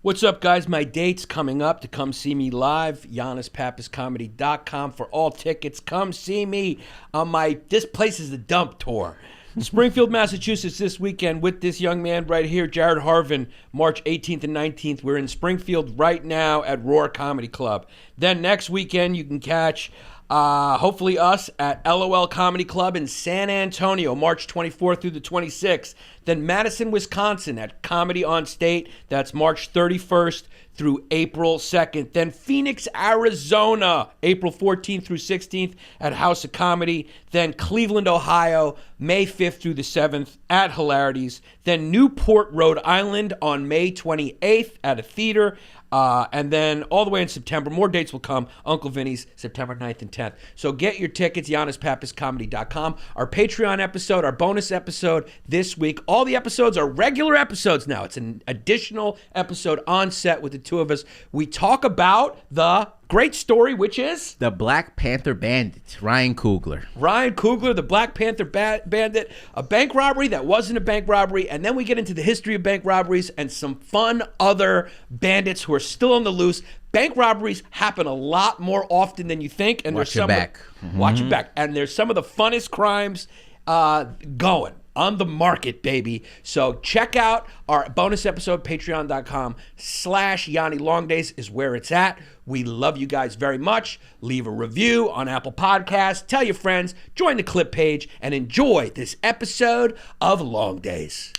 What's up, guys? My date's coming up to come see me live. YannisPappasComedy.com for all tickets. Come see me on my This Place is the Dump tour. Springfield, Massachusetts this weekend with this young man right here, Jared Harvin, March 18th and 19th. We're in Springfield right now at Roar Comedy Club. Then next weekend you can catch hopefully us at LOL Comedy Club in San Antonio, March 24th through the 26th. Then Madison, Wisconsin at Comedy on State. That's March 31st through April 2nd. Then Phoenix, Arizona, April 14th through 16th at House of Comedy. Then Cleveland, Ohio, May 5th through the 7th at Hilarities. Then Newport, Rhode Island on May 28th at a theater. And then all the way in September, more dates will come. Uncle Vinny's, September 9th and 10th. So get your tickets, YannisPappasComedy.com. Our Patreon episode, our bonus episode this week. All the episodes are regular episodes now. It's an additional episode on set with the two of us. We talk about the great story, which is? The Black Panther Bandit, Ryan Coogler. Ryan Coogler, the Black Panther Bandit, a bank robbery that wasn't a bank robbery, and then we get into the history of bank robberies and some fun other bandits who are still on the loose. Bank robberies happen a lot more often than you think, and Watch your back. Watch your back. And there's some of the funnest crimes going on the market, baby. So check out our bonus episode, patreon.com/Yanni Longdays is where it's at. We love you guys very much. Leave a review on Apple Podcasts. Tell your friends. Join the clip page and enjoy this episode of Longdays.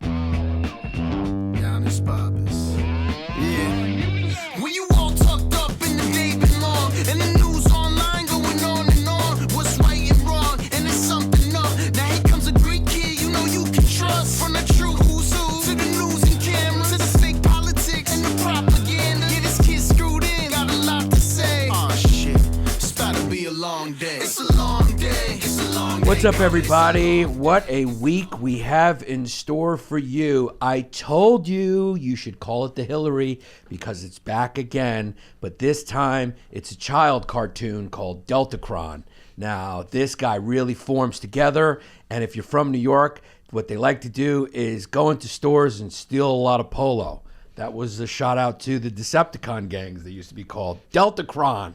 Yannis Pappas. Yeah. When you all tucked up in the day been long, and the news online going on and on, what's right and wrong, and it's something up. Now here comes a great kid you know you can trust. From the true who's who to the news and cameras, to the fake politics and the propaganda. Yeah, this kid's screwed in, got a lot to say. Oh shit, it's about to be a long day. It's a long day. It's a long day. What's up, everybody? What a week we have in store for you. I told you you should call it the Hillary because it's back again, but this time it's a child cartoon called Deltacron. Now, this guy really forms together, and if you're from New York, what they like to do is go into stores and steal a lot of polo. That was a shout out to the Decepticon gangs they used to be called. Deltacron.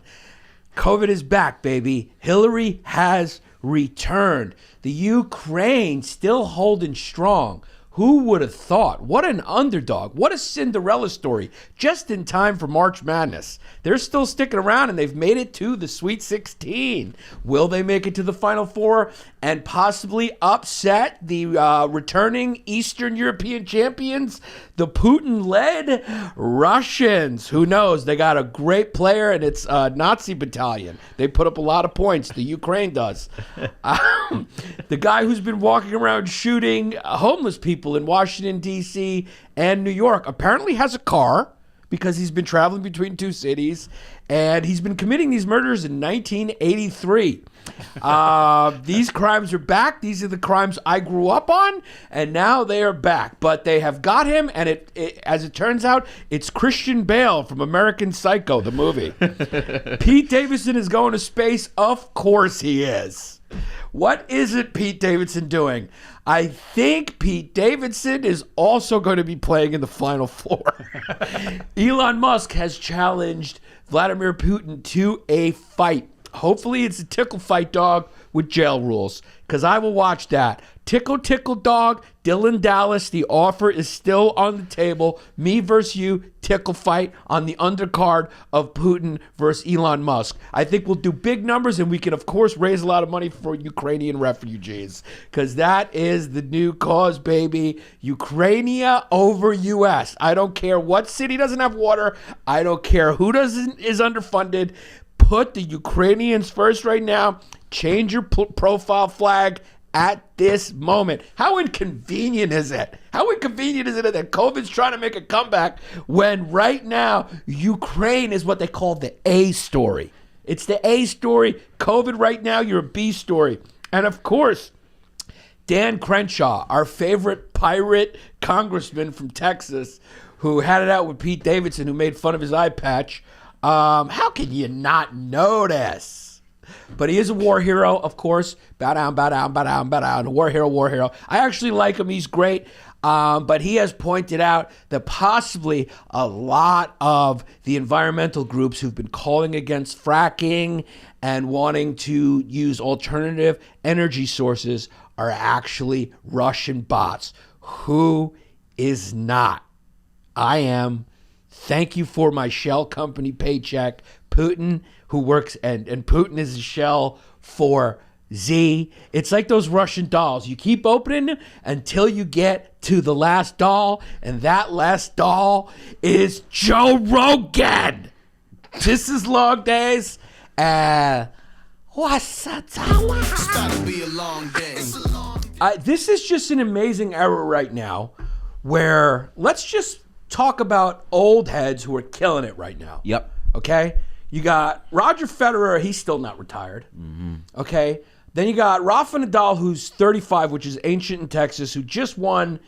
COVID is back, baby. Hillary has returned. The Ukraine still holding strong. Who would have thought? What an underdog. What a Cinderella story. Just in time for March Madness. They're still sticking around and they've made it to the Sweet 16. Will they make it to the Final Four and possibly upset the returning Eastern European champions, the Putin-led Russians? Who knows? They got a great player and it's a Nazi battalion. They put up a lot of points. The Ukraine does. The guy who's been walking around shooting homeless people in Washington, D.C. and New York apparently has a car because he's been traveling between two cities, and he's been committing these murders in 1983. These crimes are back. These are the crimes I grew up on, and now they are back. But they have got him, and as it turns out, it's Christian Bale from American Psycho, the movie. Pete Davidson is going to space. Of course he is. What is it Pete Davidson doing? I think Pete Davidson is also going to be playing in the Final Four. Elon Musk has challenged Vladimir Putin to a fight. Hopefully it's a tickle fight, dog, with jail rules, because I will watch that. Tickle, tickle, dog. Dylan Dallas, the offer is still on the table. Me versus you, tickle fight on the undercard of Putin versus Elon Musk. I think we'll do big numbers, and we can, of course, raise a lot of money for Ukrainian refugees, because that is the new cause, baby. Ukrainia over U.S. I don't care what city doesn't have water. I don't care who is underfunded. Put the Ukrainians first right now. Change your profile flag at this moment. How inconvenient is it? How inconvenient is it that COVID's trying to make a comeback when right now Ukraine is what they call the A story? It's the A story. COVID right now, you're a B story. And of course, Dan Crenshaw, our favorite pirate congressman from Texas, who had it out with Pete Davidson, who made fun of his eye patch. How can you not notice? But he is a war hero, of course. Bow down, bow down, bow down, bow down. War hero, war hero. I actually like him. He's great. But he has pointed out that possibly a lot of the environmental groups who've been calling against fracking and wanting to use alternative energy sources are actually Russian bots. Who is not? I am. Thank you for my shell company paycheck. Putin, who works, and Putin is a shell for Z. It's like those Russian dolls. You keep opening them until you get to the last doll, and that last doll is Joe Rogan. This is Longdays. What's up, It's gotta be a long day. this is just an amazing era right now where let's just talk about old heads who are killing it right now. Yep. Okay? You got Roger Federer, he's still not retired. Okay? Then you got Rafa Nadal, who's 35, which is ancient in Texas, who just won,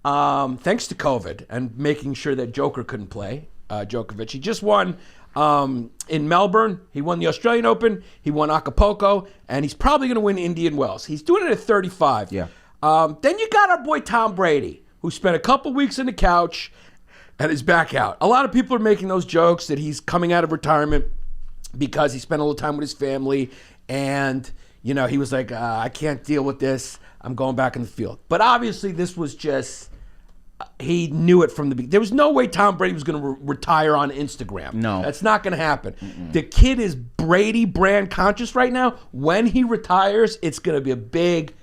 thanks to COVID and making sure that Joker couldn't play, Djokovic. He just won in Melbourne. He won the Australian Open. He won Acapulco. And he's probably going to win Indian Wells. He's doing it at 35. Yeah. Then you got our boy Tom Brady, who spent a couple weeks on the couch and is back out. A lot of people are making those jokes that he's coming out of retirement because he spent a little time with his family and, you know, he was like, I can't deal with this. I'm going back in the field. But obviously this was just, he knew it from the beginning. There was no way Tom Brady was going to retire on Instagram. No. That's not going to happen. The kid is Brady brand conscious right now. When he retires, it's going to be a big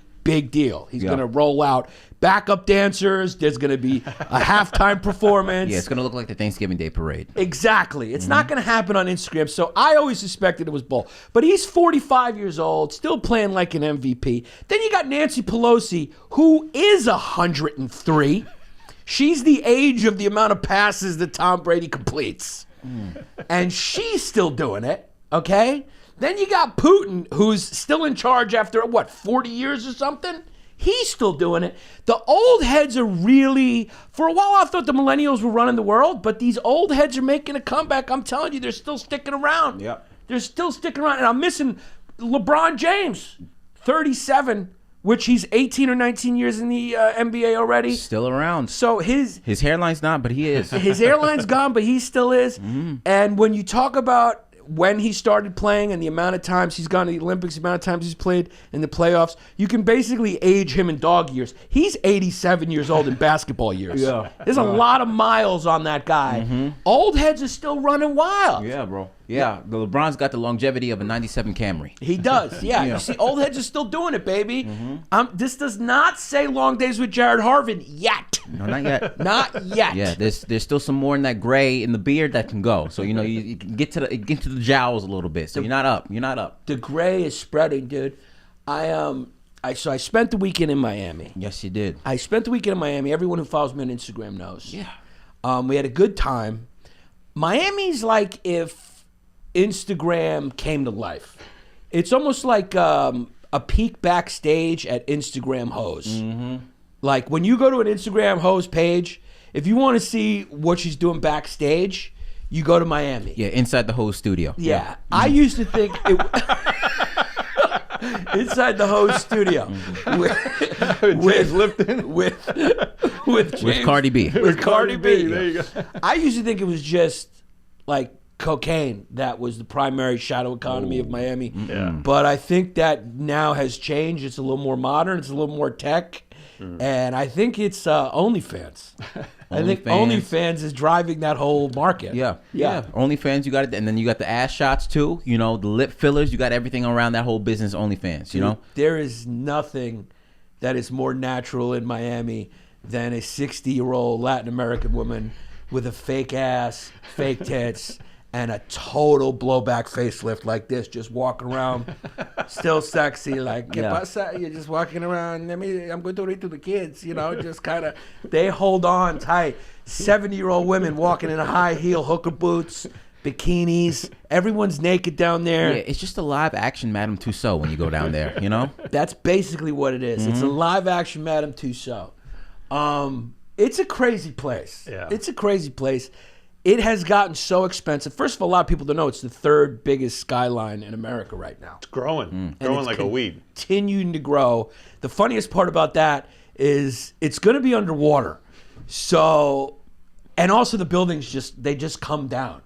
deal. He's going to roll out backup dancers. There's going to be a halftime performance. Yeah, it's going to look like the Thanksgiving Day parade. Exactly. It's not going to happen on Instagram. So I always suspected it was bull. But he's 45 years old, still playing like an MVP. Then you got Nancy Pelosi, who is 103. She's the age of the amount of passes that Tom Brady completes. And she's still doing it, okay? Then you got Putin, who's still in charge after, 40 years or something? He's still doing it. The old heads are really, for a while I thought the millennials were running the world, but these old heads are making a comeback. I'm telling you, they're still sticking around. Yep. They're still sticking around. And I'm missing LeBron James, 37, which he's 18 or 19 years in the NBA already. Still around. So his hairline's not, but he is. his airline's gone, but he still is. And when you talk about when he started playing and the amount of times he's gone to the Olympics, the amount of times he's played in the playoffs, you can basically age him in dog years. He's 87 years old in basketball years. Yeah. There's a lot of miles on that guy. Old heads are still running wild. Yeah, bro. Yeah, the LeBron's got the longevity of a 97 Camry. He does, yeah. You see, old heads are still doing it, baby. This does not say Long Days with Jared Harvin yet. No, not yet. Not yet. Yeah, there's still some more in that gray in the beard that can go. So you can get to the jowls a little bit. So you're not up. You're not up. The gray is spreading, dude. So I spent the weekend in Miami. Yes, you did. I spent the weekend in Miami. Everyone who follows me on Instagram knows. Yeah. We had a good time. Miami's like if Instagram came to life. It's almost like a peek backstage at Instagram hoes. Like when you go to an Instagram hoes page, if you want to see what she's doing backstage, you go to Miami. Yeah, inside the whole studio. Yeah. I used to think it inside the host studio James Lipton. with James, With Cardi B. with Cardi B. There you go. I used to think it was just like cocaine that was the primary shadow economy of Miami. Yeah. But I think that now has changed. It's a little more modern. It's a little more tech. And I think it's OnlyFans. I think OnlyFans is driving that whole market. Yeah. OnlyFans, you got it, and then you got the ass shots too. You know, the lip fillers. You got everything around that whole business. OnlyFans. You know, There is nothing that is more natural in Miami than a 60-year-old Latin American woman with a fake ass, fake tits, and a total blowback facelift like this, just walking around, still sexy, like, ¿Qué pasa? You're just walking around, I'm going to read to the kids, you know, just kind of, they hold on tight. 70-year-old women walking in a high heel, hooker boots, bikinis, everyone's naked down there. yeah, it's just a live action Madame Tussauds when you go down there. You know, That's basically what it is. It's a live action Madame Tussauds. It's a crazy place. Yeah. It's a crazy place. It has gotten so expensive. First of all, a lot of people don't know it's the third biggest skyline in America right now. Growing. And Growing it's like a weed. continuing to grow. The funniest part about that is it's going to be underwater. So, and also the buildings just come down,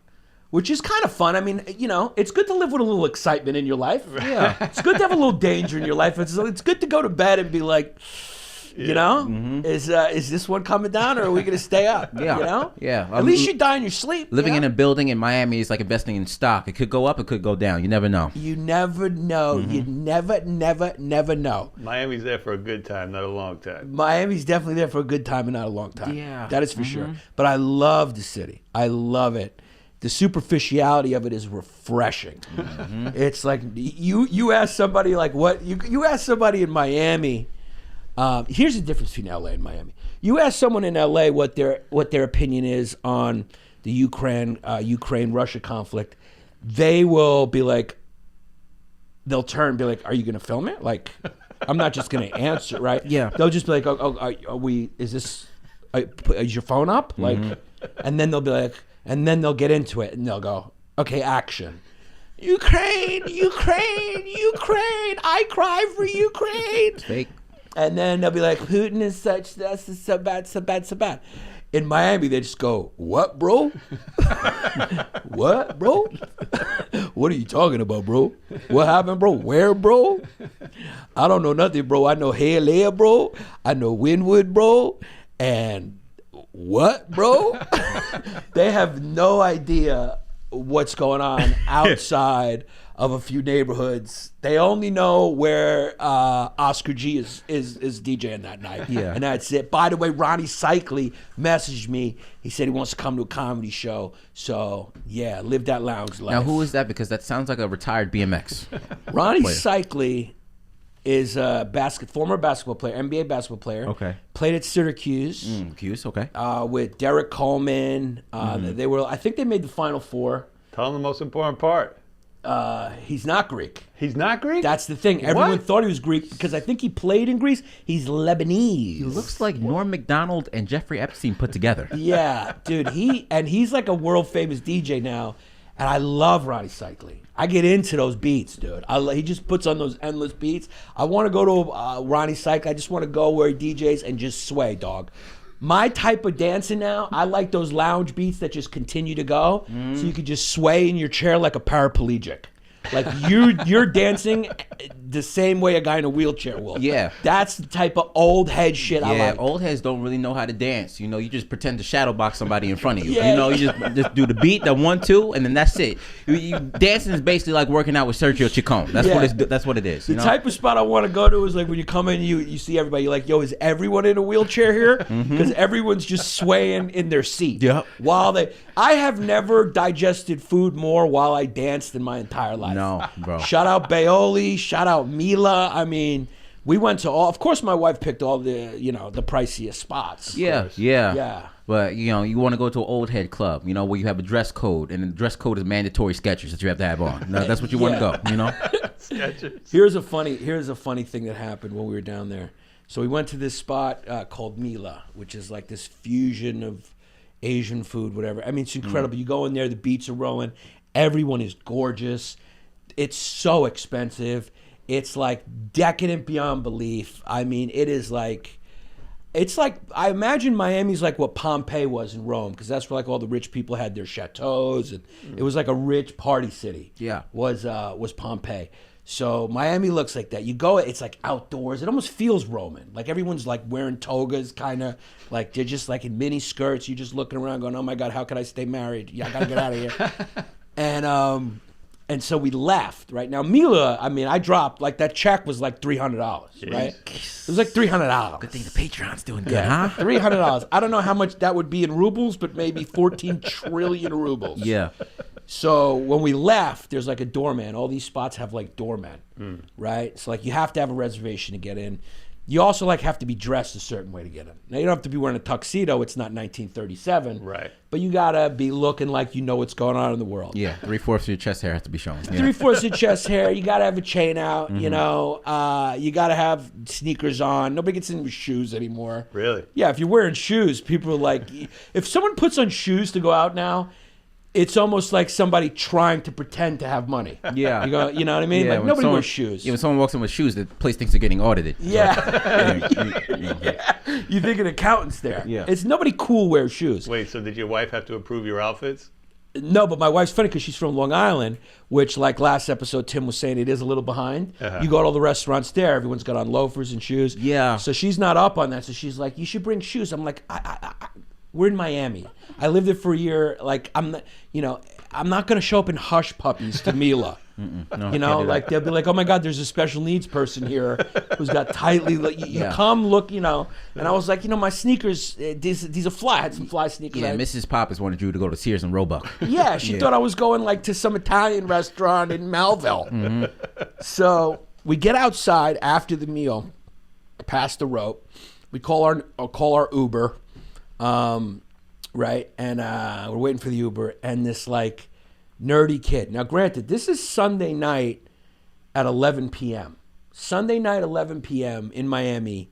which is kind of fun. I mean, it's good to live with a little excitement in your life. Yeah. It's good to have a little danger in your life. It's good to go to bed and be like, is this one coming down or are we going to stay up? Yeah. Yeah. At least you die in your sleep. Living in a building in Miami is like investing in stock. It could go up, it could go down. You never know. You never know. You never know. Miami's there for a good time, not a long time. Miami's definitely there for a good time and not a long time. Yeah. That is for sure. But I love the city. I love it. The superficiality of it is refreshing. It's like you ask somebody like what you ask somebody in Miami. Here's the difference between LA and Miami. You ask someone in LA what their opinion is on the Ukraine-Russia conflict, they will be like, they'll turn and be like, "Are you going to film it?" Like, I'm not just going to answer, right? Yeah. They'll just be like, "Are we? Is your phone up?" Like, and then they'll be like, and then they'll get into it and they'll go, "Okay, action." Ukraine, I cry for Ukraine. It's fake. And then they'll be like, Putin is such, that's so bad, so bad, so bad. In Miami, they just go, "What, bro? What, bro? What are you talking about, bro? What happened, bro? Where, bro? I don't know nothing, bro. I know Hialeah, bro. I know Wynwood, bro. And what, bro?" They have no idea what's going on outside of a few neighborhoods. They only know where Oscar G is DJing that night. Yeah. And that's it. By the way, Ronnie Cycli messaged me. He said he wants to come to a comedy show. So, yeah, live that lounge life. Now, who is that? Because that sounds like a retired BMX. Ronnie Cycli is a former basketball player, NBA basketball player. Okay. Played at Syracuse. Cuse, okay. With Derek Coleman. They were, I think they made the Final Four. Tell them the most important part. He's not Greek. He's not Greek? That's the thing. Everyone What? thought he was Greek because I think he played in Greece. He's Lebanese. He looks like Norm Macdonald and Jeffrey Epstein put together. Yeah, dude. He's like a world famous DJ now, and I love Ronnie Cycli. I get into those beats, dude. He just puts on those endless beats. I want to go to Ronnie Cycli. I just want to go where he DJs and just sway, dog. My type of dancing now, I like those lounge beats that just continue to go, so you could just sway in your chair like a paraplegic. Like you're dancing the same way a guy in a wheelchair will. Yeah. That's the type of old head shit I like. Old heads don't really know how to dance. You know, you just pretend to shadow box somebody in front of you. Yeah. You know, you just do the beat, the 1, 2, and then that's it. Dancing is basically like working out with Sergio Chacon. That's what it is. The type of spot I want to go to is like when you come in, you see everybody. You're like, "Yo, is everyone in a wheelchair here?" Because everyone's just swaying in their seat. Yep. I have never digested food more while I danced in my entire life. No, bro. Shout out Baoli. Shout out Mila. I mean, we went to all. Of course, my wife picked all the the priciest spots. Yeah. But you want to go to an old head club, where you have a dress code, and the dress code is mandatory Skechers that you have to have on. No, that's what you want to go. Skechers. Here's a funny thing that happened when we were down there. So we went to this spot called Mila, which is like this fusion of Asian food, whatever. I mean, it's incredible. You go in there, the beats are rolling. Everyone is gorgeous. It's so expensive. It's like decadent beyond belief. I mean, it's like, I imagine Miami's like what Pompeii was in Rome, because that's where like all the rich people had their chateaus, and it was like a rich party city. Yeah. Was Pompeii. So Miami looks like that. You go, it's like outdoors. It almost feels Roman. Like everyone's like wearing togas, kind of like they're just like in mini skirts. You're just looking around going, "Oh my God, how can I stay married? Yeah, I gotta get out of here." And so we left. Right now, Mila. I mean, I dropped like that check was like $300. Right? It was like $300. Good thing the Patreon's doing good, Yeah, huh? $300. I don't know how much that would be in rubles, but maybe 14 trillion rubles. Yeah. So when we left, there's like a doorman. All these spots have like doormen, right? So like you have to have a reservation to get in. You also like have to be dressed a certain way to get in. Now you don't have to be wearing a tuxedo. It's not 1937. Right. But you gotta be looking like you know what's going on in the world. Yeah, 3/4 of your chest hair has to be shown. Yeah. 3/4 of chest hair. You gotta have a chain out. You gotta have sneakers on. Nobody gets in with shoes anymore. Really? Yeah, if you're wearing shoes, people are like, if someone puts on shoes to go out now, it's almost like somebody trying to pretend to have money. Yeah. You know what I mean? Like when nobody someone- wears shoes. Yeah, when someone walks in with shoes, the place thinks they're getting audited. Yeah. Yeah. You think an accountant's there. Yeah. It's nobody cool wears shoes. Wait, so did your wife have to approve your outfits? No, but my wife's funny because she's from Long Island, which, like last episode, Tim was saying, it is a little behind. You go to all the restaurants there, everyone's got on loafers and shoes. Yeah. So she's not up on that. So she's like, you should bring shoes. I'm like, we're in Miami. I lived there for a year. Like, I'm not going to show up in hush puppies to Mila. No, You can't know, do like that. they'll be like, "Oh my God, there's a special needs person here who's got tightly." You Yeah. come look, And I was like, my sneakers, these are fly. I had some fly sneakers. Yeah, I- Mrs. Pappas wanted you to go to Sears and Roebuck. Yeah, she thought I was going like to some Italian restaurant in Melville. So we get outside after the meal, past the rope. We call our Uber, right? And we're waiting for the Uber, and this like nerdy kid. Now, granted, this is Sunday night at 11 p.m. Sunday night, 11 p.m. in Miami.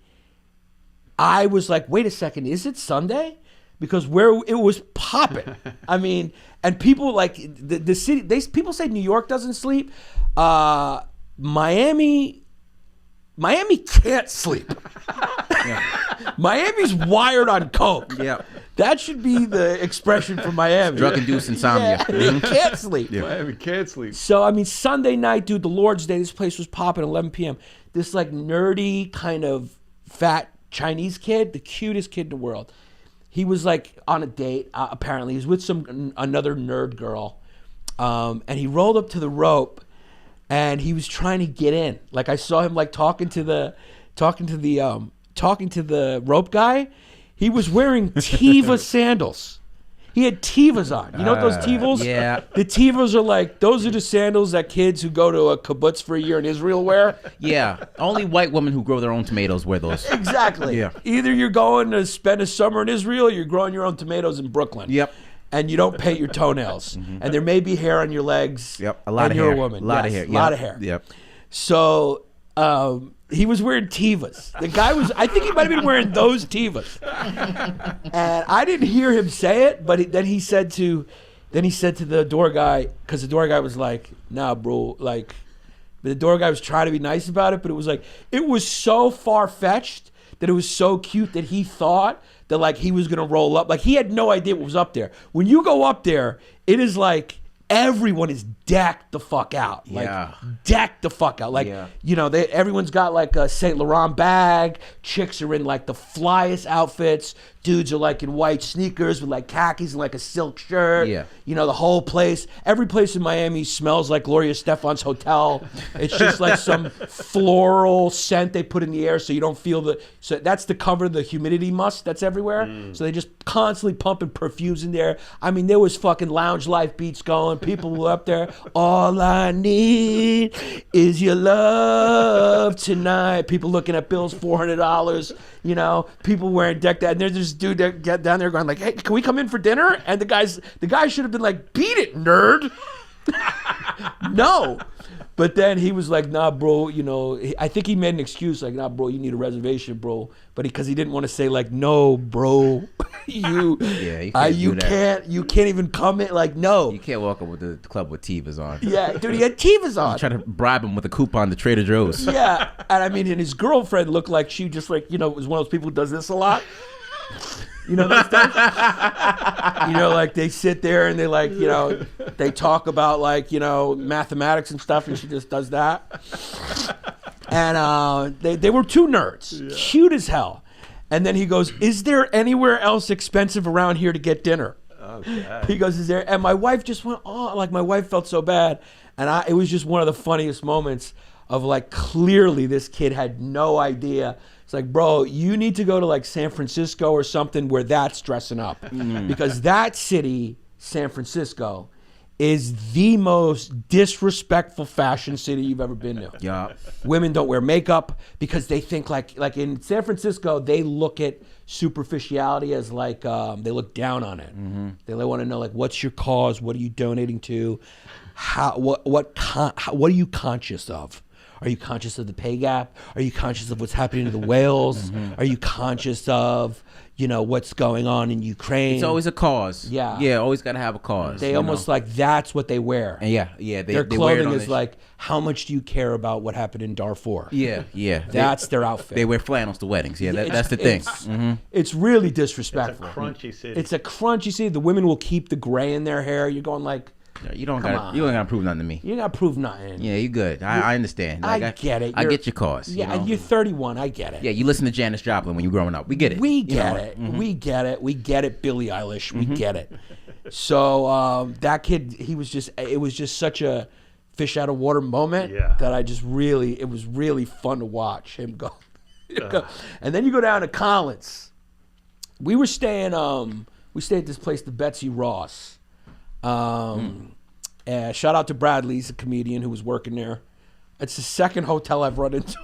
I was like, wait a second, is it Sunday? Because where it was popping. I mean, and people like the city. People say New York doesn't sleep. Miami can't sleep. Miami's wired on coke. Yeah. That should be the expression for Miami. Drug-induced insomnia. Yeah, can't sleep. Miami can't sleep. So, I mean, Sunday night, dude, the Lord's Day, this place was popping at 11 p.m. This, like, nerdy kind of fat Chinese kid, the cutest kid in the world. He was, like, on a date, apparently. He was with another nerd girl. And he rolled up to the rope, and he was trying to get in. Like, I saw him, like, talking to the rope guy. He was wearing Teva sandals. He had Tevas on. You know what those Tevas? Yeah. The Tevas are like, those are the sandals that kids who go to a kibbutz for a year in Israel wear. Yeah. Only white women who grow their own tomatoes wear those. Exactly. Yeah. Either you're going to spend a summer in Israel or you're growing your own tomatoes in Brooklyn. Yep. And you don't paint your toenails. And there may be hair on your legs. Yep. A lot and of you're hair. a woman. A lot of Yes, hair. A lot Yep. of hair. Yep. So he was wearing Tevas. The guy I think he might have been wearing those Tevas. And I didn't hear him say it, but then he said to the door guy, because the door guy was like, nah, bro, like, the door guy was trying to be nice about it, but it was like, it was so far-fetched that it was so cute that he thought that, like, he was going to roll up. Like, he had no idea what was up there. When you go up there, it is like, everyone is decked the fuck out. Like, Yeah. decked the fuck out. Like, Yeah. everyone's got like a Saint Laurent bag. Chicks are in like the flyest outfits. Dudes are like in white sneakers with like khakis and like a silk shirt. Yeah. The whole place. Every place in Miami smells like Gloria Stefan's hotel. It's just like some floral scent they put in the air so you don't feel so that's to cover the humidity must that's everywhere. So they just constantly pumping perfumes in there. I mean, there was fucking lounge life beats going. People were up there. All I need is your love tonight. People looking at bills, $400. People wearing decked out. And there's this dude that get down there going like, "Hey, can we come in for dinner?" And the guy should have been like, "Beat it, nerd." No. But then he was like, "Nah, bro, I think he made an excuse like, "Nah, bro, you need a reservation, bro." But because he didn't want to say like, "No, bro, you can't even come in." Like, no. You can't walk up with the club with Tevas on. Yeah, dude, he had Tevas on. Try to bribe him with a coupon to Trader Joe's. Yeah, and I mean, and his girlfriend looked like she just like, was one of those people who does this a lot. Those stuff? Like they sit there and they like, they talk about like, mathematics and stuff, and she just does that. And they were two nerds, cute as hell. And then he goes, "Is there anywhere else expensive around here to get dinner?" Okay. He goes, "Is there?" And my wife just went, "Oh," like my wife felt so bad. And it was just one of the funniest moments of like, clearly this kid had no idea. It's like, bro, you need to go to like San Francisco or something where that's dressing up. Because that city, San Francisco, is the most disrespectful fashion city you've ever been to. Yeah. Women don't wear makeup because they think like in San Francisco, they look at superficiality as like, they look down on it. They want to know like, what's your cause? What are you donating to? What are you conscious of? Are you conscious of the pay gap? Are you conscious of what's happening to the whales? Are you conscious of, what's going on in Ukraine? It's always a cause. Yeah. Yeah, always got to have a cause. They almost like that's what they wear. And yeah. Their they wear it clothing on is like, how much do you care about what happened in Darfur? Yeah. That's their outfit. They wear flannels to weddings. Yeah, that's the thing. It's really It's a disrespectful. crunchy city. It's a crunchy city. The women will keep the gray in their hair. You're going like, You don't Come got on. you ain't got to prove nothing to me. you got to prove nothing. Yeah, you good. I understand. Like, I get it. I You're- get your cause. Yeah, you know? you're 31. I get it. Yeah, you listen to Janis Joplin when you were growing up. We get it. We You get know? it. We get it. We get it, Billie Eilish. We get it. So that kid, it was just such a fish out of water moment that it was really fun to watch him go. And then you go down to Collins. We were staying, we stayed at this place, the Betsy Ross. Shout out to Bradley, he's a comedian who was working there. It's the second hotel I've run into.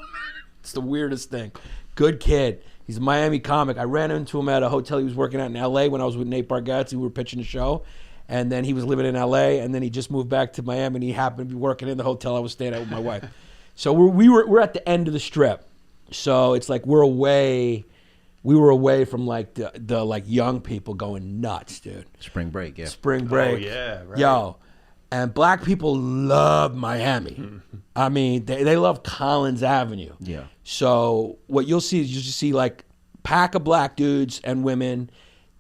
It's the weirdest thing. Good kid. He's a Miami comic. I ran into him at a hotel he was working at in L.A. when I was with Nate Bargatze. We were pitching a show. And then he was living in L.A. And then he just moved back to Miami. And he happened to be working in the hotel I was staying at with my wife. So we're at the end of the strip. So it's like we're away. We were away from like the like young people going nuts, dude. Spring break, yeah. Spring break. Oh, yeah, right. Yo. And black people love Miami. I mean, they love Collins Avenue. Yeah. So what you'll see is like pack of black dudes and women.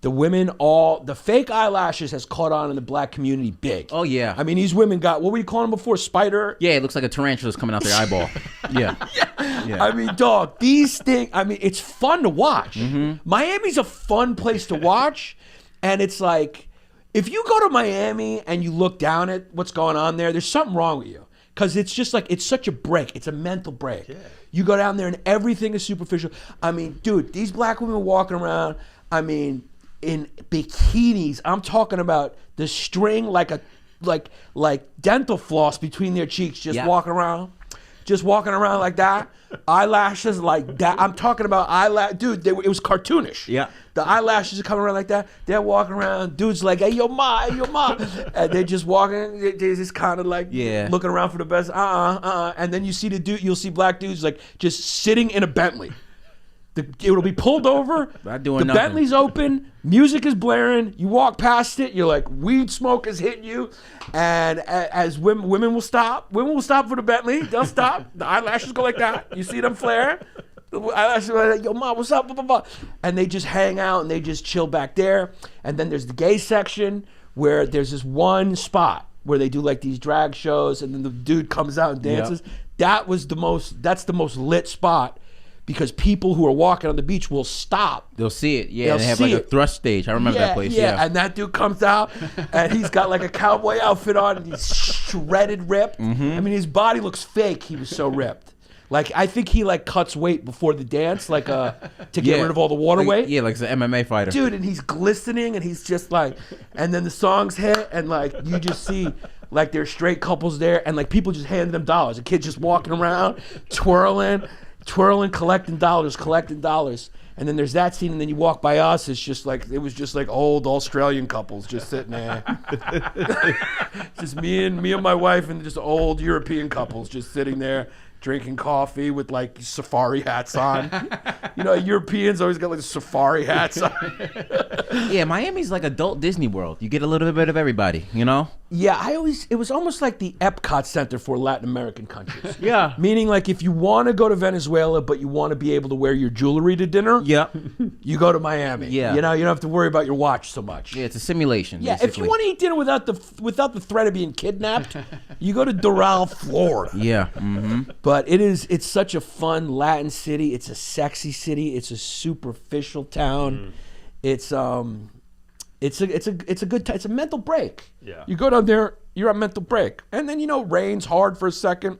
The women the fake eyelashes has caught on in the black community big. Oh, yeah. I mean, these women got, what were you calling them before? Spider? Yeah, it looks like a tarantula's coming out their eyeball. Yeah. I mean, dog, these things, I mean, it's fun to watch. Miami's a fun place to watch. And it's like, if you go to Miami and you look down at what's going on there's something wrong with you. Because it's just like, it's such a break. It's a mental break. Yeah. You go down there and everything is superficial. I mean, dude, these black women walking around, I mean, in bikinis. I'm talking about the string like dental floss between their cheeks, walking around. Just walking around like that. Eyelashes like that. I'm talking about eyelash. Dude, it was cartoonish. Yeah. The eyelashes are coming around like that. They're walking around. Dude's like, hey, yo, ma, hey, yo, ma. And they're just walking. They're just kind of like looking around for the best. And then you see you'll see black dudes like just sitting in a Bentley. It'll be pulled over. Not doing the nothing. Bentley's open. Music is blaring. You walk past it. You're like, weed smoke is hitting you. And as women will stop. Women will stop for the Bentley. They'll stop. The eyelashes go like that. You see them flare. The eyelashes are like, yo, mom, what's up? Blah, blah, blah. And they just hang out and they just chill back there. And then there's the gay section where there's this one spot where they do like these drag shows. And then the dude comes out and dances. Yep. That's the most lit spot. Because people who are walking on the beach will stop. They'll see it. Yeah, they have like a thrust stage. I remember that place. Yeah. And that dude comes out and he's got like a cowboy outfit on and he's shredded ripped. I mean, his body looks fake. He was so ripped. Like, I think he like cuts weight before the dance, like to get rid of all the water weight. Yeah, like an MMA fighter. Dude, and he's glistening and he's just like, and then the songs hit and like you just see like there's straight couples there and like people just handing them dollars. A kid just walking around, twirling, collecting dollars. And then there's that scene, and then you walk by us. It was just like old Australian couples just sitting there. Just me and my wife and just old European couples just sitting there drinking coffee with like safari hats on. You know, Europeans always got like safari hats on. Yeah, Miami's like adult Disney World. You get a little bit of everybody, you know? Yeah, it was almost like the Epcot Center for Latin American countries. Yeah. Meaning like if you want to go to Venezuela, but you want to be able to wear your jewelry to dinner, you go to Miami. Yeah. You know, you don't have to worry about your watch so much. Yeah, it's a simulation. Yeah, basically. if you want to eat dinner without the threat of being kidnapped, you go to Doral, Florida. Yeah. But it's such a fun Latin city. It's a sexy city. It's a superficial town. It's a good time. It's a mental break. Yeah. You go down there, you're on mental break. And then, rain's hard for a second.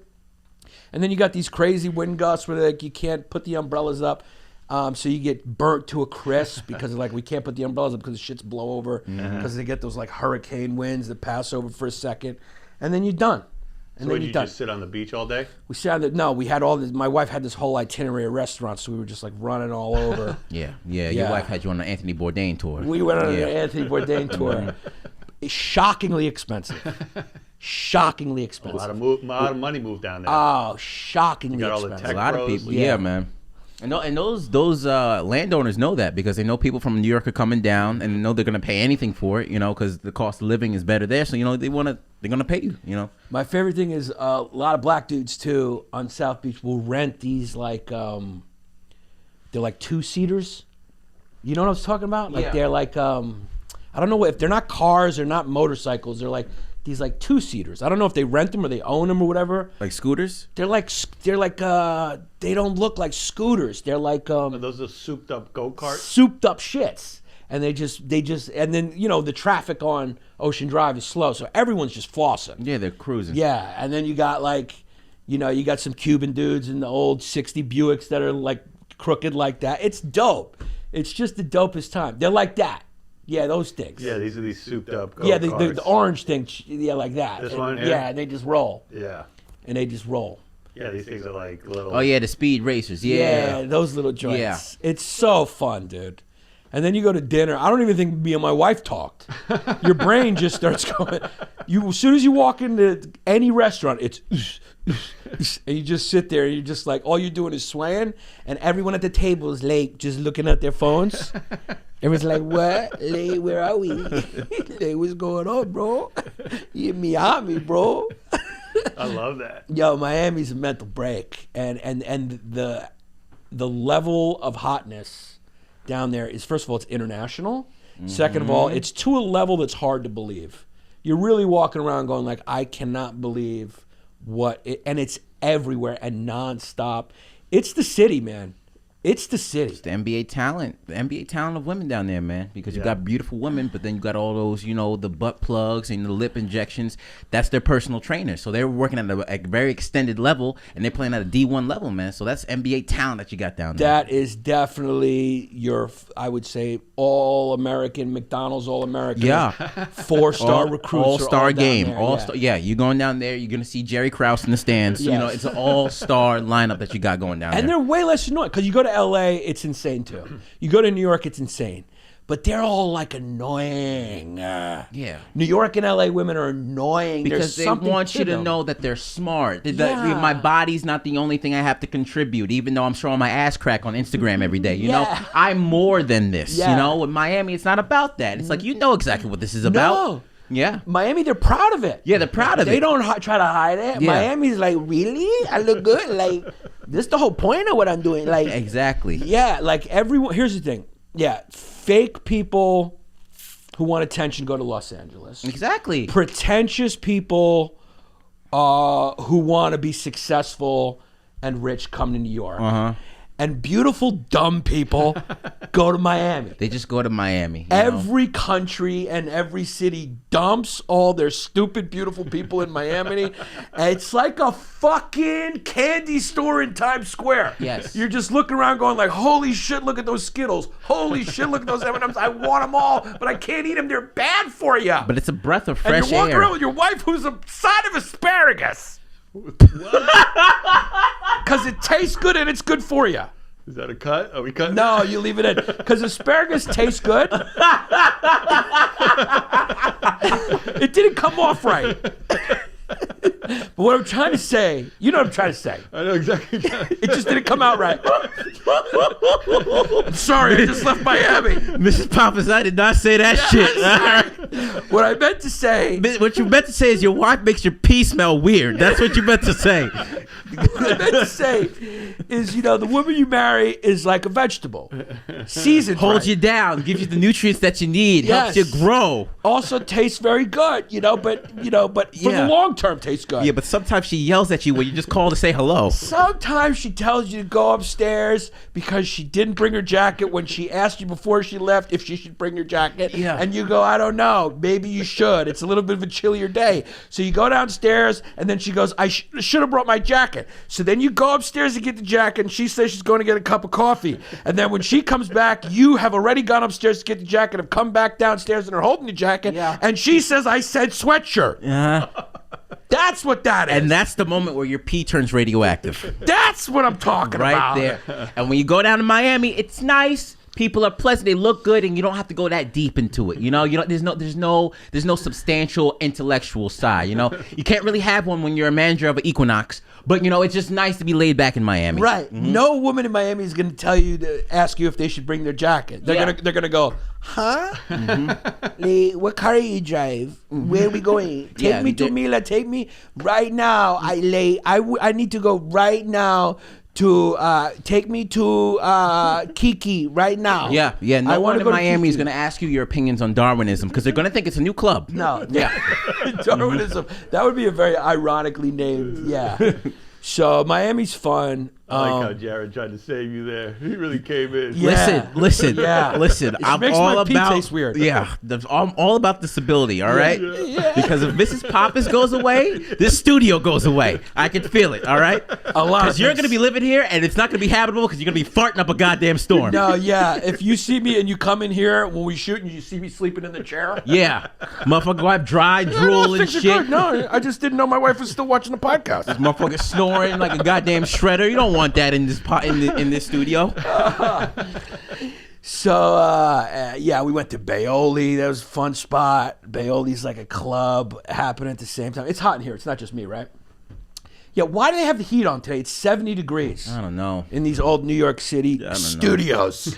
And then you got these crazy wind gusts where like you can't put the umbrellas up. So you get burnt to a crisp because like we can't put the umbrellas up because the shit's blow over because they get those like hurricane winds that pass over for a second. And then you're done. And So then you you're done. just sit on the beach all day? We sat on no, we had all this. My wife had this whole itinerary of restaurants, so we were just like running all over. Yeah. Your wife had you on the Anthony Bourdain tour. We went on an Anthony Bourdain tour. It's shockingly expensive. shockingly A expensive. lot of money moved down there. Oh, shockingly You got all the expensive. tech A lot of bros. people, yeah, man. And those landowners know that because they know people from New York are coming down and they know they're gonna pay anything for it, because the cost of living is better there. So they're gonna pay you. My favorite thing is a lot of black dudes too on South Beach will rent these like they're like 2-seaters. You know what I was talking about? Like they're like I don't know if they're not cars or not motorcycles. They're like these like 2-seaters. I don't know if they rent them or they own them or whatever. Like scooters? They're like they don't look like scooters. They're like Those are souped up go-karts. souped up shits. And they just and then the traffic on Ocean Drive is slow, so everyone's just flossing. Yeah, they're cruising. Yeah, and then you got like you got some Cuban dudes in the old 60 Buicks that are like crooked like that. It's dope. It's just the dopest time. They're like that. Yeah, those things. Yeah, these are these souped up go-karts. Yeah, the orange thing. Yeah, like that. This And- one here? Yeah, and they just roll. Yeah. And they just roll. Yeah, these things are like little. Oh yeah, the speed racers. Yeah, Yeah. those little joints. Yeah. It's so fun, dude. And then you go to dinner. I don't even think me and my wife talked. Your brain just starts going. As soon as you walk into any restaurant, it's and you just sit there and you're just like, all you're doing is swaying, and everyone at the table is like just looking at their phones. Everyone's like, what? Like, where are we? Like, what's going on, bro? You in Miami, bro. I love that. Yo, Miami's a mental break, and the level of hotness down there is, first of all, it's international. Second of all, it's to a level that's hard to believe. You're really walking around going like, I cannot believe and it's everywhere and nonstop. It's the city, man. It's the city. The NBA talent of women down there, man. Because you got beautiful women, but then you got all those, the butt plugs and the lip injections. That's their personal trainer. So they're working at a very extended level, and they're playing at a D1 level, man. So that's NBA talent that you got down there. That is definitely I would say, all-American, McDonald's All-American. Yeah. 4-star recruits. All-star game. All-star. Yeah, you're going down there. You're going to see Jerry Krause in the stands. Yes. It's an all-star lineup that you got going down And there. they're way less annoying because you go to LA, it's insane too. You go to New York, it's insane. But they're all like annoying. Yeah. New York and LA women are annoying. Because There's they something want you to them. know that they're smart. Yeah. My body's not the only thing I have to contribute, even though I'm showing my ass crack on Instagram every day. You know, I'm more than this. Yeah. You know, with Miami, it's not about that. It's like, exactly what this is about. No. Yeah. Miami, they're proud of it. Yeah, they're proud of They it. don't try to hide it. Yeah. Miami's like, really? I look good? Like, this is the whole point of what I'm doing. Like, Exactly. yeah, like everyone. Here's the thing. Yeah, fake people who want attention go to Los Angeles. Exactly. Pretentious people who want to be successful and rich come to New York. And beautiful, dumb people go to Miami. They just go to Miami. you know? Every country and every city dumps all their stupid, beautiful people in Miami. And it's like a fucking candy store in Times Square. Yes. You're just looking around going like, holy shit, look at those Skittles. Holy shit, look at those M&Ms. I want them all, but I can't eat them. They're bad for you. But it's a breath of And fresh you're walking air. around with your wife who's a side of asparagus. Because it tastes good and it's good for you. Is that a cut? Are we cutting? No, you leave it in. Because asparagus tastes good. It didn't come off right. But what I'm trying to say, you know what I'm trying to say. I know exactly. It just didn't come out right. I'm sorry, I just left Miami. Mrs. Pappas, I did not say that shit. What I meant to say, What you meant to say is your wife makes your pee smell weird. That's what you meant to say. what I meant to say is, the woman you marry is like a vegetable. Seasoned Holds right. you down, gives you the nutrients that you need, Yes. helps you grow. Also tastes very good, but for Yeah. the long term tastes good. Yeah, but sometimes she yells at you when you just call to say hello. Sometimes she tells you to go upstairs because she didn't bring her jacket when she asked you before she left if she should bring her jacket. Yeah. And you go, I don't know. Maybe you should. It's a little bit of a chillier day. So you go downstairs and then she goes, I should have brought my jacket. So then you go upstairs to get the jacket and she says she's going to get a cup of coffee. And then when she comes back, you have already gone upstairs to get the jacket, have come back downstairs and are holding the jacket. Yeah. And she says, I said sweatshirt. That's what that is. And that's the moment where your pee turns radioactive. That's what I'm talking Right about. there. And when you go down to Miami, it's nice, People are pleasant. They look good, and you don't have to go that deep into it. You know, there's no substantial intellectual side. You know, you can't really have one when you're a manager of an Equinox. But you know, it's just nice to be laid back in Miami. Right. No woman in Miami is going to tell you to ask you if they should bring their jacket. They're gonna go, huh? Lee, what car do you drive? Where are we going? Take me to Mila. Take me right now. I need to go right now. To take me to Kiki right now. Yeah. No one in Miami is going to ask you your opinions on Darwinism because they're going to think it's a new club. No. Darwinism. That would be a very ironically named. Yeah. So Miami's fun. I like how Jared tried to save you there. He really came in. Yeah. Listen. I'm makes all my pee about. taste weird. Yeah, I'm all about the stability. All right. Yeah. Because if Mrs. Pappas goes away, this studio goes away. I can feel it. All right. A lot. Because you're gonna be living here, and it's not gonna be habitable because you're gonna be farting up a goddamn storm. No, yeah. If you see me and you come in here when we shoot and you see me sleeping in the chair. Yeah, motherfucker, wipe dry drool and shit. Good. No, I just didn't know my wife was still watching the podcast. This motherfucker snoring like a goddamn shredder. You don't want that in this in this studio. So, we went to Baoli. That was a fun spot. Baoli's like a club happening at the same time. It's hot in here. It's not just me, right? Yeah, why do they have the heat on today? It's 70 degrees. I don't know. In these old New York City studios.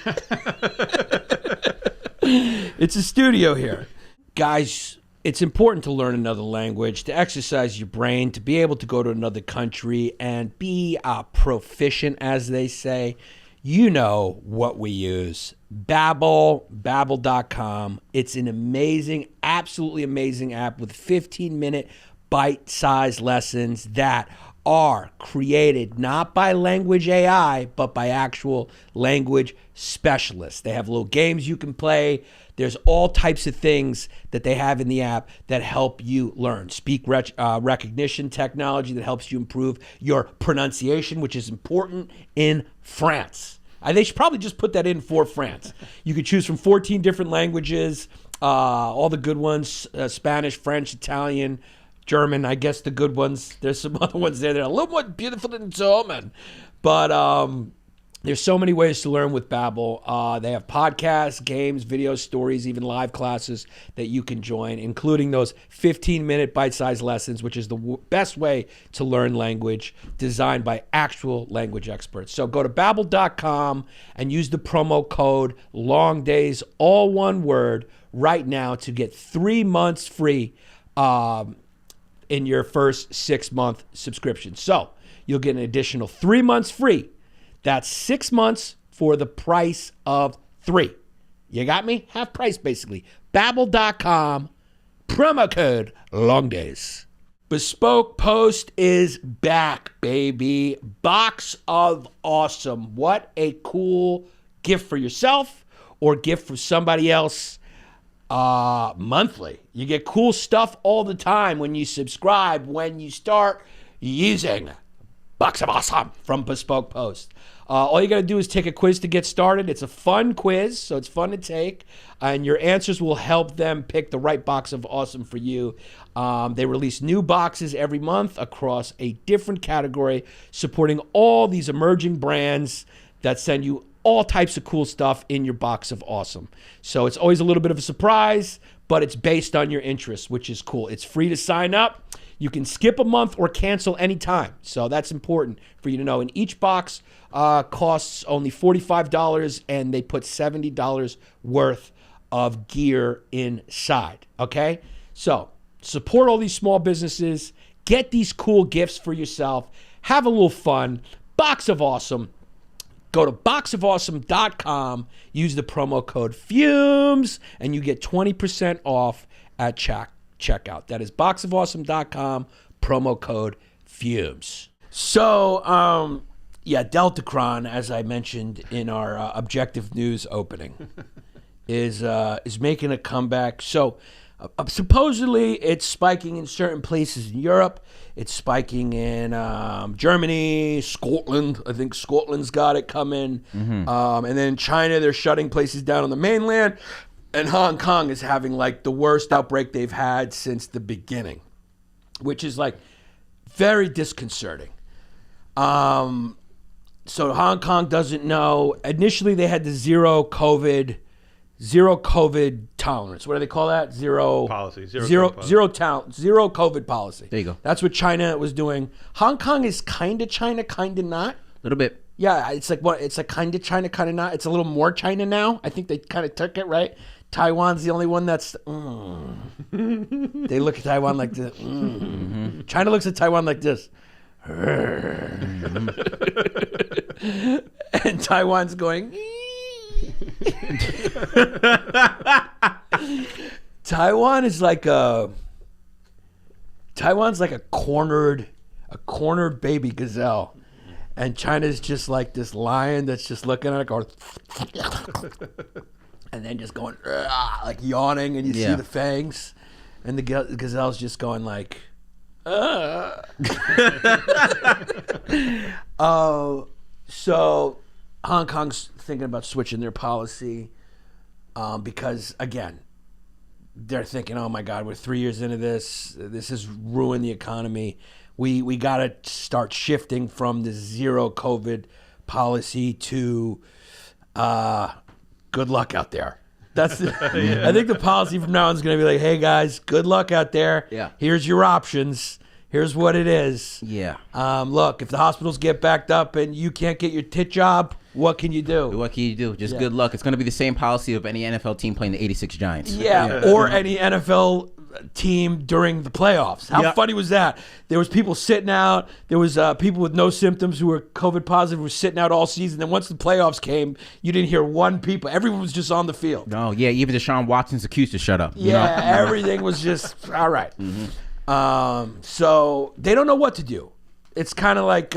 It's a studio here. Guys, it's important to learn another language, to exercise your brain, to be able to go to another country and be proficient, as they say. You know what we use. Babbel, Babbel.com. It's an amazing, absolutely amazing app with 15-minute bite-sized lessons that are created not by language AI, but by actual language specialists. They have little games you can play. There's all types of things that they have in the app that help you learn. Speak recognition technology that helps you improve your pronunciation, which is important in France. They should probably just put that in for France. You could choose from 14 different languages, all the good ones, Spanish, French, Italian, German, I guess the good ones. There's some other ones there that are a little more beautiful than German. But there's so many ways to learn with Babbel. They have podcasts, games, videos, stories, even live classes that you can join, including those 15-minute bite-sized lessons, which is the best way to learn language, designed by actual language experts. So go to Babbel.com and use the promo code Longdays, all one word, right now to get 3 months free in your first 6-month subscription. So you'll get an additional 3 months free. That's 6 months for the price of 3. You got me? Half price, basically. Babbel.com, promo code Longdays. Bespoke Post is back, baby. Box of Awesome. What a cool gift for yourself or gift for somebody else. Monthly. You get cool stuff all the time when you subscribe, when you start using Box of Awesome from Bespoke Post. All you got to do is take a quiz to get started. It's a fun quiz, so it's fun to take, and your answers will help them pick the right box of awesome for you. They release new boxes every month across a different category, supporting all these emerging brands that send you all types of cool stuff in your box of awesome. So it's always a little bit of a surprise, but it's based on your interests, which is cool. It's free to sign up. You can skip a month or cancel anytime. So that's important for you to know. And each box costs only $45, and they put $70 worth of gear inside. Okay? So support all these small businesses. Get these cool gifts for yourself. Have a little fun. Box of Awesome. Go to boxofawesome.com, use the promo code FUMES, and you get 20% off at checkout. That is boxofawesome.com, promo code FUMES. So, Deltacron, as I mentioned in our Objective News opening, is making a comeback. So, supposedly it's spiking in certain places in Europe. It's spiking in Germany, Scotland. I think Scotland's got it coming. And then in China, they're shutting places down on the mainland. And Hong Kong is having like the worst outbreak they've had since the beginning, which is like very disconcerting. So Hong Kong doesn't know. Initially, they had the zero COVID tolerance. What do they call that? Zero Policy. Zero COVID policy. There you go. That's what China was doing. Hong Kong is kind of China, kind of not. A little bit. Yeah, it's like what? It's like kind of China, kind of not. It's a little more China now. I think they kind of took it right. Taiwan's the only one that's. They look at Taiwan like this. China looks at Taiwan like this. And Taiwan's going. Taiwan's like a cornered baby gazelle. And China's just like this lion that's just looking at it going, and then just going, like yawning, and you see the fangs. And the gazelle's just going like, So Hong Kong's thinking about switching their policy because, again, they're thinking, oh, my God, we're 3 years into this. This has ruined the economy. We got to start shifting from the zero COVID policy to good luck out there. That's I think the policy from now on is going to be like, hey, guys, good luck out there. Yeah. Here's your options. Here's what it is. Yeah. Look, if the hospitals get backed up and you can't get your tit job, what can you do? What can you do? Just good luck. It's going to be the same policy of any NFL team playing the 86 Giants. Yeah, or any NFL team during the playoffs. How funny was that? There was people sitting out. There was people with no symptoms who were COVID positive were sitting out all season. Then once the playoffs came, you didn't hear one people. Everyone was just on the field. No, yeah, even Deshaun Watson's accused to shut up. Yeah, everything was just all right. So they don't know what to do. It's kind of like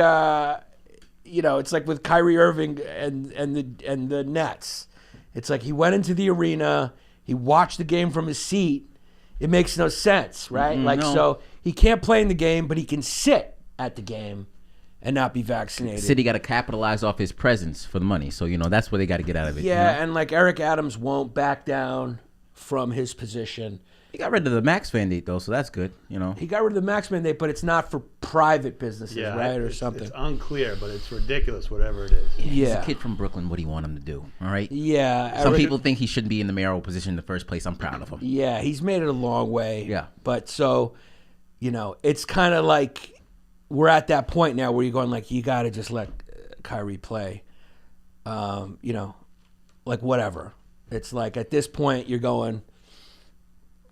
it's like with Kyrie Irving and the Nets. It's like he went into the arena, he watched the game from his seat. It makes no sense, right? So he can't play in the game, but he can sit at the game and not be vaccinated. City got to capitalize off his presence for the money. So, that's what they got to get out of it. Yeah, and like Eric Adams won't back down from his position. He got rid of the max mandate, though, so that's good, He got rid of the max mandate, but it's not for private businesses, right, or it's, something. It's unclear, but it's ridiculous, whatever it is. He's a kid from Brooklyn. What do you want him to do, all right? Yeah. Some people think he shouldn't be in the mayoral position in the first place. I'm proud of him. Yeah, he's made it a long way. Yeah. But so, it's kind of like we're at that point now where you're going like, you got to just let Kyrie play, like whatever. It's like at this point you're going,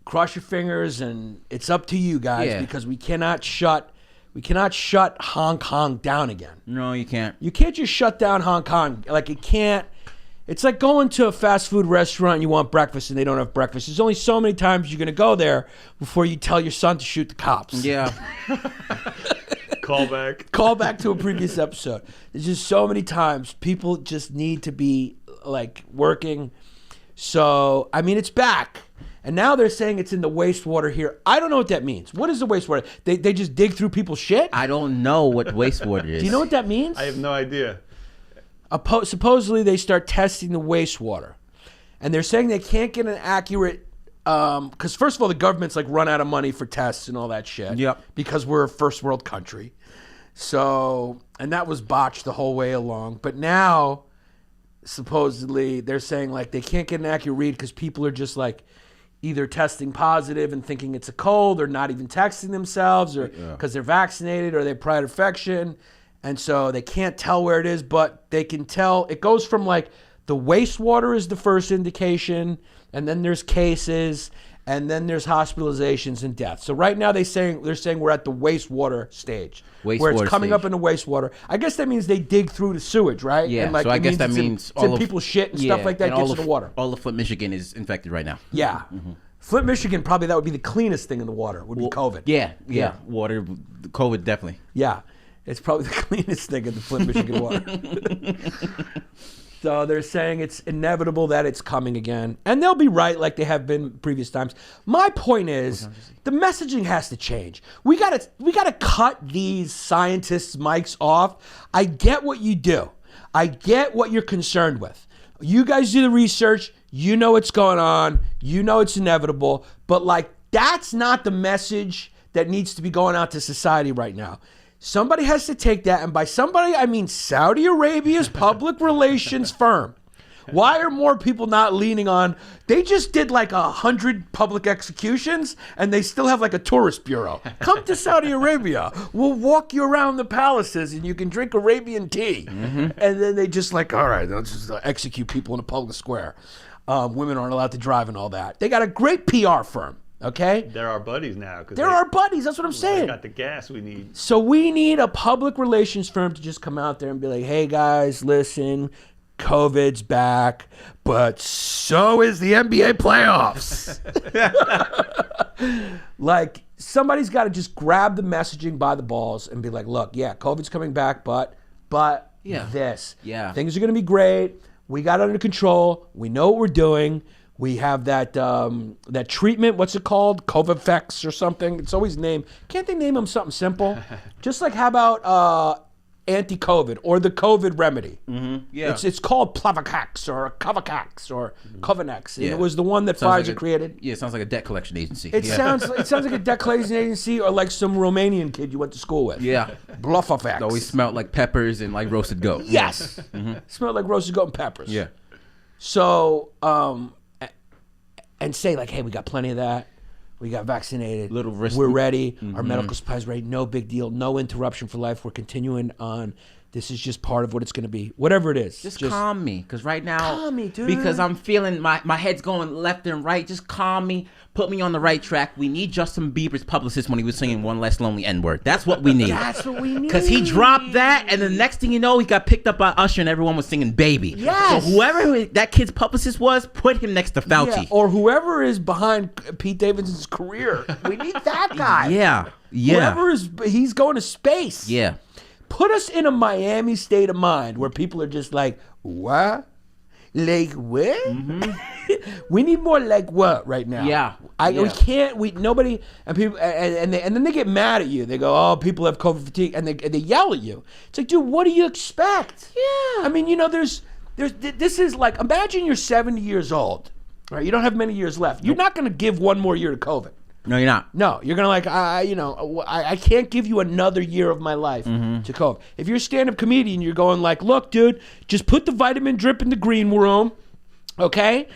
cross your fingers, and it's up to you guys because we cannot shut Hong Kong down again. No, you can't. You can't just shut down Hong Kong. Like it can't. It's like going to a fast food restaurant and you want breakfast and they don't have breakfast. There's only so many times you're going to go there before you tell your son to shoot the cops. Yeah. Call back. Call back to a previous episode. There's just so many times people just need to be like working. So, I mean, it's back. And now they're saying it's in the wastewater here. I don't know what that means. What is the wastewater? They just dig through people's shit? I don't know what wastewater is. Do you know what that means? I have no idea. Supposedly they start testing the wastewater. And they're saying they can't get an accurate... Because first of all, the government's like run out of money for tests and all that shit. Yep. Because we're a first world country. So, and that was botched the whole way along. But now, supposedly, they're saying like they can't get an accurate read because people are just like... either testing positive and thinking it's a cold or not even texting themselves or because they're vaccinated or they have prior infection. And so they can't tell where it is, but they can tell. It goes from like the wastewater is the first indication, and then there's cases, and then there's hospitalizations and deaths. So right now they're saying we're at the wastewater stage, where it's coming up in the wastewater. I guess that means they dig through the sewage, right? Yeah, and like, so I guess that means all people's shit and stuff like that gets in the water. All of Flint, Michigan is infected right now. Yeah. Mm-hmm. Flint, Michigan, probably that would be the cleanest thing in the water, would be COVID. Yeah. Water, COVID, definitely. Yeah. It's probably the cleanest thing in the Flint, Michigan water. So they're saying it's inevitable that it's coming again. And they'll be right like they have been previous times. My point is the messaging has to change. We gotta cut these scientists' mics off. I get what you do. I get what you're concerned with. You guys do the research. You know what's going on. You know it's inevitable. But like that's not the message that needs to be going out to society right now. Somebody has to take that, and by somebody, I mean Saudi Arabia's public relations firm. Why are more people not leaning on? They just did like 100 public executions, and they still have like a tourist bureau. Come to Saudi Arabia. We'll walk you around the palaces, and you can drink Arabian tea. And then they just like, all right, let's just execute people in a public square. Women aren't allowed to drive and all that. They got a great PR firm. Okay? They're our buddies now. They're our buddies. That's what I'm saying. They got the gas we need. So we need a public relations firm to just come out there and be like, hey, guys, listen, COVID's back, but so is the NBA playoffs. Like, somebody's got to just grab the messaging by the balls and be like, look, yeah, COVID's coming back, but this. Yeah. Things are going to be great. We got it under control. We know what we're doing. We have that that treatment. What's it called? Covafex or something. It's always named. Can't they name them something simple? Just like how about anti-COVID or the COVID remedy? Yeah. It's called Plavacax or Covacax or Covanex. And Yeah. it was the one that Sounds Pfizer like created. Yeah, it sounds like a debt collection agency. It sounds like a debt collection agency or like some Romanian kid you went to school with. Yeah. Bluffafax. It always smelled like peppers and like roasted goat. Yes. Smelled like roasted goat and peppers. Yeah. So, and say like, hey, we got plenty of that. We got vaccinated. Little risk. We're ready. Our medical supplies ready. No big deal. No interruption for life. We're continuing on. This is just part of what it's going to be. Whatever it is. Just calm me, because right now, Calm me, dude. because I'm feeling my head's going left and right. Just calm me, put me on the right track. We need Justin Bieber's publicist when he was singing "One Less Lonely N-Word." That's what we need. That's what we need. Because he dropped that, and the next thing you know, he got picked up by Usher, and everyone was singing "Baby." Yes. So whoever that kid's publicist was, put him next to Fauci. Yeah, or whoever is behind Pete Davidson's career. We need that guy. Yeah. Whoever he's going to space. Yeah. Put us in a Miami state of mind where people are just like, what? Like what? We need more like what right now. Yeah. We can't. Nobody and people and then they get mad at you. They go, oh, people have COVID fatigue, and they yell at you. It's like, dude, what do you expect? Yeah. I mean, this is like, imagine you're 70 years old, right? You don't have many years left. You're not going to give one more year to COVID. No, you're not. No, you're gonna I can't give you another year of my life to COVID. If you're a stand-up comedian, you're going like, look, dude, just put the vitamin drip in the green room, okay?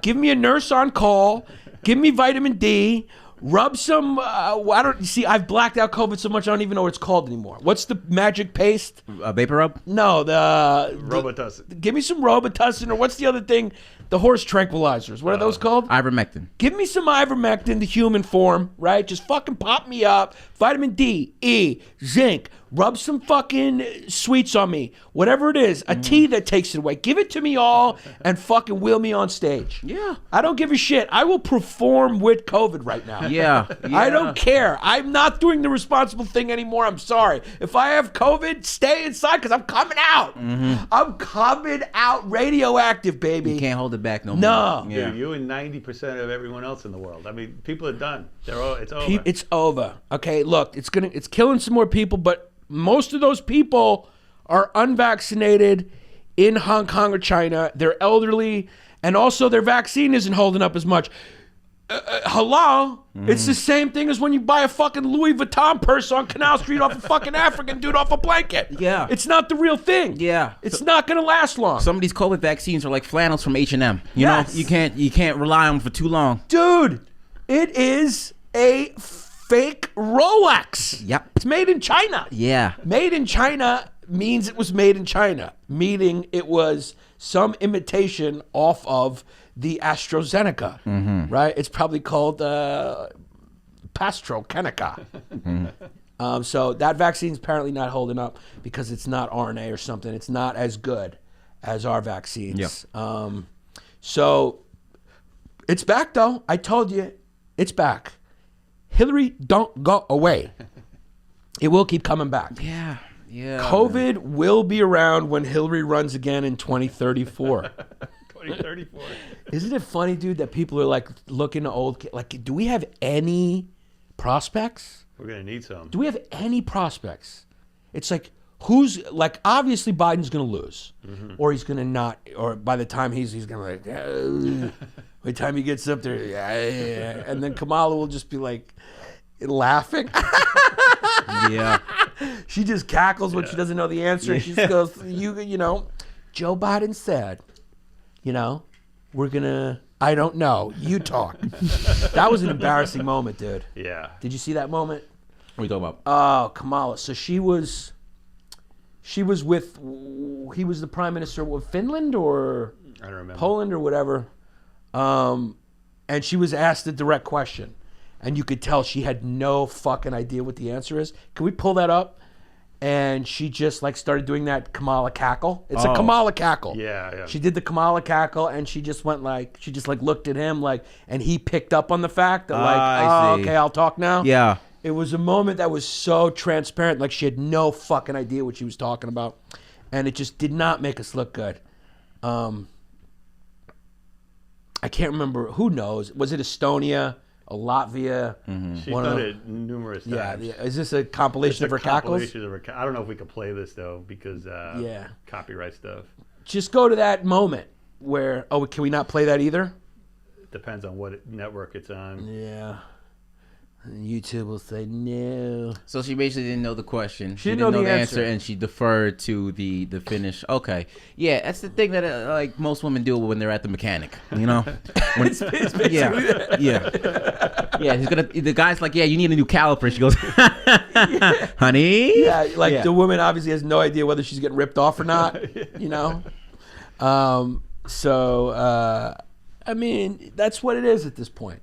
Give me a nurse on call. Give me vitamin D. Rub some. I've blacked out COVID so much I don't even know what it's called anymore. What's the magic paste? Vapor rub? No, Robitussin. give me some Robitussin, or what's the other thing? The horse tranquilizers. What are those called? Ivermectin. Give me some ivermectin, the human form, right? Just fucking pop me up. Vitamin D, E, zinc. Rub some fucking sweets on me. Whatever it is, a tea that takes it away. Give it to me all and fucking wheel me on stage. Yeah. I don't give a shit. I will perform with COVID right now. Yeah. I don't care. I'm not doing the responsible thing anymore. I'm sorry. If I have COVID, stay inside because I'm coming out. I'm coming out radioactive, baby. You can't hold it back no more. No. Yeah. Dude, you and 90% of everyone else in the world. I mean, people are done. It's over. It's over. Okay, look, it's killing some more people, but most of those people are unvaccinated in Hong Kong or China. They're elderly, and also their vaccine isn't holding up as much. Hello? It's the same thing as when you buy a fucking Louis Vuitton purse on Canal Street off a fucking African dude off a blanket. Yeah. It's not the real thing. Yeah. It's not going to last long. Some of these COVID vaccines are like flannels from H&M. You Yes. know, you can't rely on them for too long. Dude, it is a fake Rolex. Yep. It's made in China. Yeah. Made in China means it was made in China, meaning it was some imitation off of the AstraZeneca, right? It's probably called Pastrokenica. So that vaccine's apparently not holding up because it's not RNA or something. It's not as good as our vaccines. Yep. So it's back, though. I told you, it's back. Hillary, don't go away. It will keep coming back. Yeah. Yeah. COVID will be around when Hillary runs again in 2034. 2034. Isn't it funny, dude, that people are like looking to old kids? Like, do we have any prospects? We're going to need some. Do we have any prospects? It's like, who's like, obviously Biden's going to lose, or he's going to not, or by the time he's going to like, by the time he gets up there, and then Kamala will just be like laughing. Yeah. She just cackles when she doesn't know the answer. She just goes, you know, Joe Biden said, you know, we're going to, I don't know. You talk. That was an embarrassing moment, dude. Yeah. Did you see that moment? What are you talking about? Oh, Kamala. So she was with, he was the prime minister of Finland or I don't remember. Poland or whatever. And she was asked a direct question. And you could tell she had no fucking idea what the answer is. Can we pull that up? And she just like started doing that Kamala cackle. It's a Kamala cackle. Yeah. She did the Kamala cackle, and she just went like, she just like looked at him like, and he picked up on the fact that like, I see. okay, I'll talk now. Yeah. It was a moment that was so transparent, like she had no fucking idea what she was talking about, and it just did not make us look good. I can't remember. Who knows? Was it Estonia? Latvia. She's done it numerous times. Yeah. Is this a compilation of her cackles? I don't know if we could play this though because copyright stuff. Just go to that moment where. Oh, can we not play that either? Depends on what network it's on. Yeah. And YouTube will say no. So she basically didn't know the question. She didn't know the answer, and she deferred to the finish. Okay, yeah, that's the thing that like most women do when they're at the mechanic. You know, when, It's basically that. yeah. He's gonna. The guy's like, yeah, you need a new caliper. She goes, honey. Yeah, like the woman obviously has no idea whether she's getting ripped off or not. You know, so I mean, that's what it is at this point.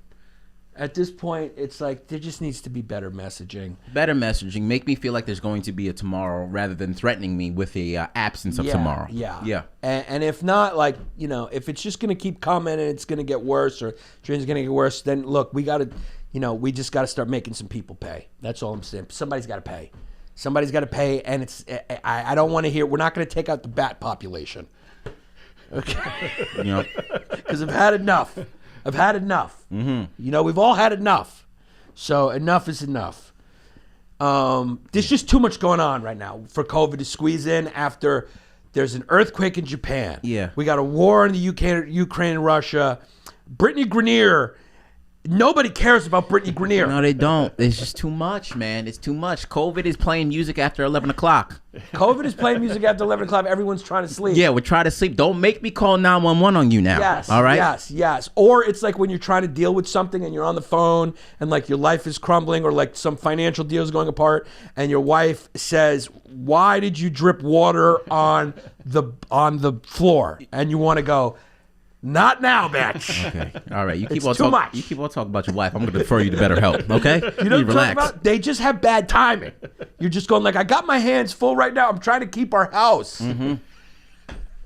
At this point, it's like there just needs to be better messaging. Better messaging. Make me feel like there's going to be a tomorrow rather than threatening me with a absence of tomorrow. Yeah. And if not, like, you know, if it's just going to keep coming and it's going to get worse or trends going to get worse, then look, we got to, you know, we just got to start making some people pay. That's all I'm saying. Somebody's got to pay. Somebody's got to pay. And it's, I don't want to hear, we're not going to take out the bat population. Okay. You know, Because I've had enough. Mm-hmm. You know, we've all had enough. So enough is enough. There's just too much going on right now for COVID to squeeze in after there's an earthquake in Japan. Yeah. We got a war in the Ukraine and Russia. Brittany Grenier. Nobody cares about Brittany Grenier. no, they don't. It's just too much, man. It's too much. COVID is playing music after 11 o'clock. COVID is playing music after 11 o'clock. Everyone's trying to sleep. Yeah, we're trying to sleep. Don't make me call 911 on you now. Yes. All right? Yes. Or it's like when you're trying to deal with something and you're on the phone and like your life is crumbling or like some financial deal is going apart and your wife says, "Why did you drip water on the floor?" And you want to go, "Not now, bitch." Okay. All right. You keep It's on too talking. much. You keep on talking about your wife. I'm going to defer you to better help. Okay. You know what I'm relax. talking about? They just have bad timing. You're just going like, I got my hands full right now. I'm trying to keep our house. Mm-hmm.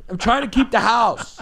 I'm trying to keep the house.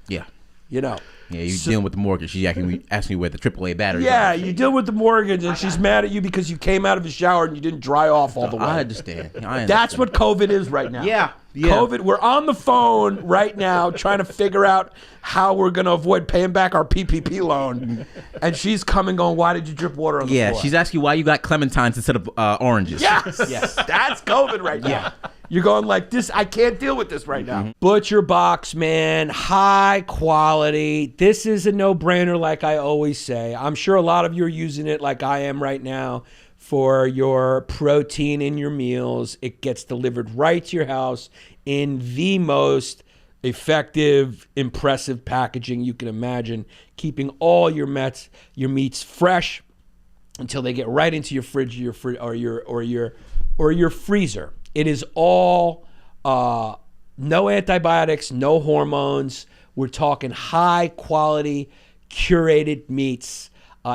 Yeah. You know. Yeah. You're dealing with the mortgage. She's asking me where the AAA batteries Yeah, are. you deal with the mortgage and she's mad at you because you came out of the shower and you didn't dry off all the way. I understand. That's what COVID is right now. Yeah. COVID, we're on the phone right now trying to figure out how we're going to avoid paying back our PPP loan. And she's coming going, "Why did you drip water on the floor?" Yeah. She's asking why you got clementines instead of oranges. Yes. That's COVID right now. Yeah. You're going like this. I can't deal with this right now. Butcherbox, man, high quality. This is a no-brainer, like I always say. I'm sure a lot of you are using it like I am right now for your protein in your meals. It gets delivered right to your house in the most effective, impressive packaging you can imagine, keeping all your meats fresh until they get right into your fridge, or your freezer. It is all no antibiotics, no hormones. We're talking high quality, curated meats.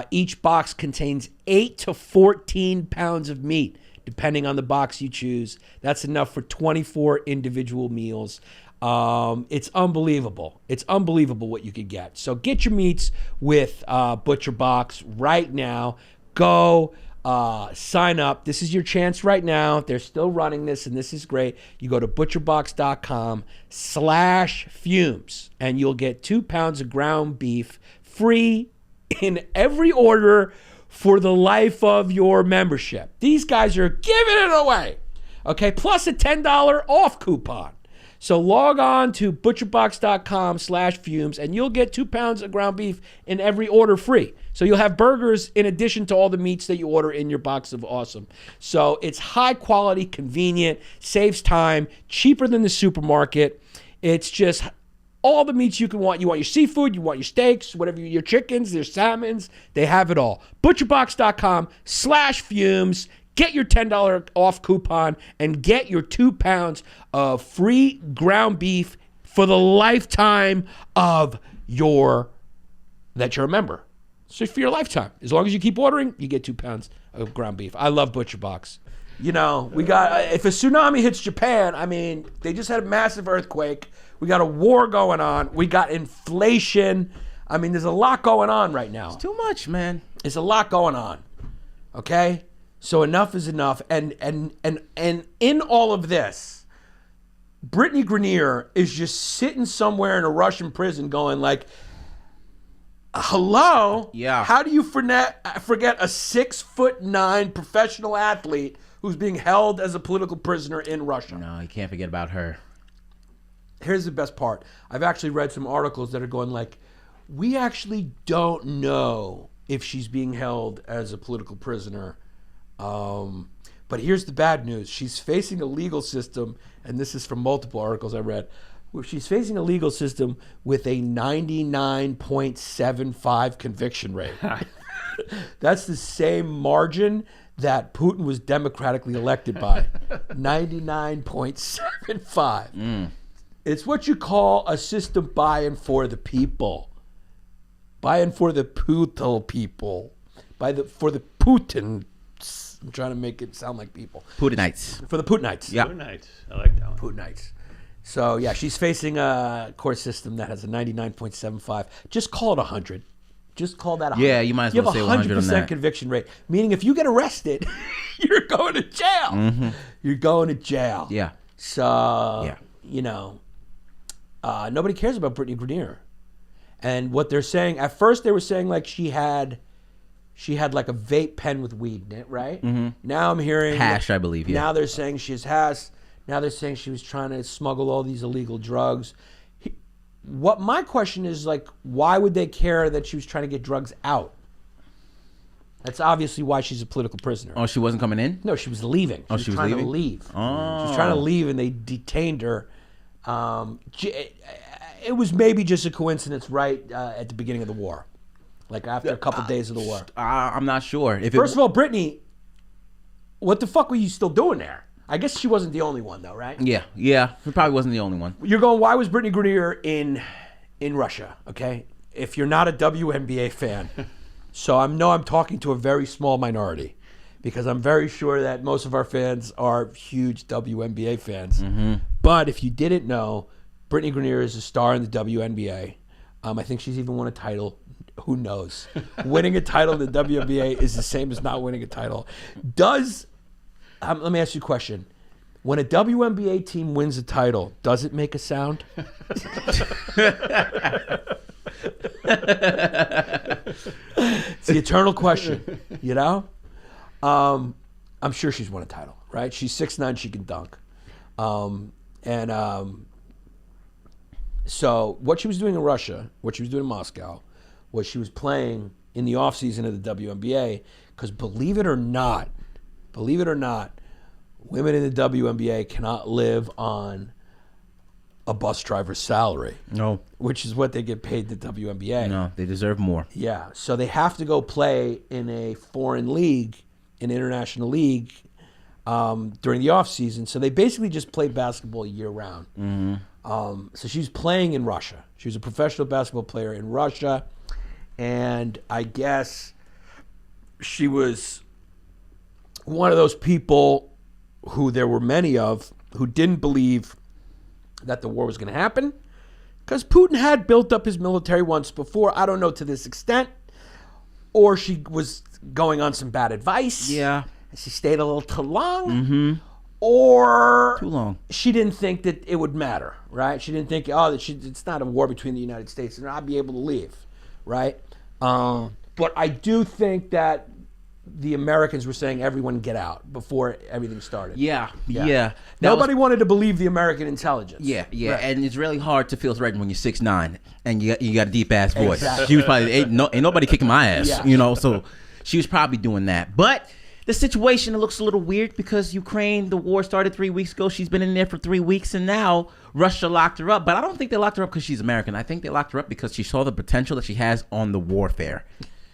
Each box contains 8 to 14 pounds of meat, depending on the box you choose. That's enough for 24 individual meals. It's unbelievable. It's unbelievable what you could get. So get your meats with Butcherbox right now. Go sign up. This is your chance right now. They're still running this, and this is great. You go to butcherbox.com/fumes, and you'll get 2 pounds of ground beef free in every order for the life of your membership. These guys are giving it away. Okay, plus a $10 off coupon. So log on to butcherbox.com/fumes and you'll get 2 pounds of ground beef in every order free. So you'll have burgers in addition to all the meats that you order in your box of awesome. So it's high quality, convenient, saves time, cheaper than the supermarket. It's just all the meats you can want. You want your seafood, you want your steaks, whatever, your chickens, your salmons, they have it all. Butcherbox.com/fumes. Get your $10 off coupon and get your 2 pounds of free ground beef for the lifetime of that you're a member. So for your lifetime. As long as you keep ordering, you get 2 pounds of ground beef. I love Butcherbox. You know, we got, if a tsunami hits Japan, I mean, they just had a massive earthquake. We got a war going on. We got inflation. I mean, there's a lot going on right now. It's too much, man. There's a lot going on. Okay? So enough is enough. And in all of this, Brittany Grenier is just sitting somewhere in a Russian prison going like, hello? Yeah. How do you forget a 6'9" professional athlete who's being held as a political prisoner in Russia? No, you can't forget about her. Here's the best part. I've actually read some articles that are going like, we actually don't know if she's being held as a political prisoner. But here's the bad news. She's facing a legal system, and this is from multiple articles I read, where she's facing a legal system with a 99.75 conviction rate. That's the same margin that Putin was democratically elected by. 99.75. It's what you call a system buying for the people. Buying for the Putin people. For the Putin. I'm trying to make it sound like people. Putinites. For the Putinites. Yeah. Good night. I like that one. Putinites. So, yeah, she's facing a court system that has a 99.75. Just call it 100. Just call that 100. Yeah, you might as well say 100 on that. Conviction rate. Meaning if you get arrested, you're going to jail. Mm-hmm. You're going to jail. Yeah. So, Yeah. you know, nobody cares about Brittany Grenier. And what they're saying, at first they were saying like she had like a vape pen with weed in it, right? Mm-hmm. Now I'm hearing Hash, I believe. Yeah. Now they're saying she has hash. Now they're saying she was trying to smuggle all these illegal drugs. What my question is like, why would they care that she was trying to get drugs out? That's obviously why she's a political prisoner. Oh, she wasn't coming in? No, she was leaving. She was trying leaving? to leave. Oh. She was trying to leave, and they detained her. It was maybe just a coincidence, right at the beginning of the war, like after a couple days of the war. I'm not sure. First of all, Brittany, what the fuck were you still doing there? I guess she wasn't the only one, though, right? Yeah. She probably wasn't the only one. You're going, why was Brittany Grenier in Russia, okay? If you're not a WNBA fan. So I'm talking to a very small minority because I'm very sure that most of our fans are huge WNBA fans. Mm-hmm. But if you didn't know, Brittany Grenier is a star in the WNBA. I think she's even won a title. Who knows? Winning a title in the WNBA is the same as not winning a title. Let me ask you a question. When a WNBA team wins a title, does it make a sound? It's the eternal question, you know? I'm sure she's won a title, right? She's 6'9", she can dunk. So what she was doing in Russia, what she was doing in Moscow, was she was playing in the offseason of the WNBA, because believe it or not, women in the WNBA cannot live on a bus driver's salary. No. Which is what they get paid in the WNBA. No, they deserve more. Yeah, so they have to go play in a foreign league, an international league, during the off season. So they basically just play basketball year round. Mm-hmm. So she was playing in Russia. She was a professional basketball player in Russia, and I guess she was one of those people who there were many of who didn't believe that the war was going to happen, because Putin had built up his military once before. I don't know to this extent, or she was going on some bad advice. Yeah. She stayed a little too long. Mm-hmm. Or too long. She didn't think that it would matter, right? She didn't think, it's not a war between the United States and I'll be able to leave, right? But I do think that the Americans were saying everyone get out before everything started. Yeah. Nobody wanted to believe the American intelligence. Yeah, Right. and it's really hard to feel threatened when you're 6'9" and you got a deep ass voice. Exactly. She was probably ain't nobody kicking my ass, Yeah. So she was probably doing that. But the situation looks a little weird because Ukraine, the war started 3 weeks ago. She's been in there for 3 weeks, and now Russia locked her up. But I don't think they locked her up because she's American. I think they locked her up because she saw the potential that she has on the warfare.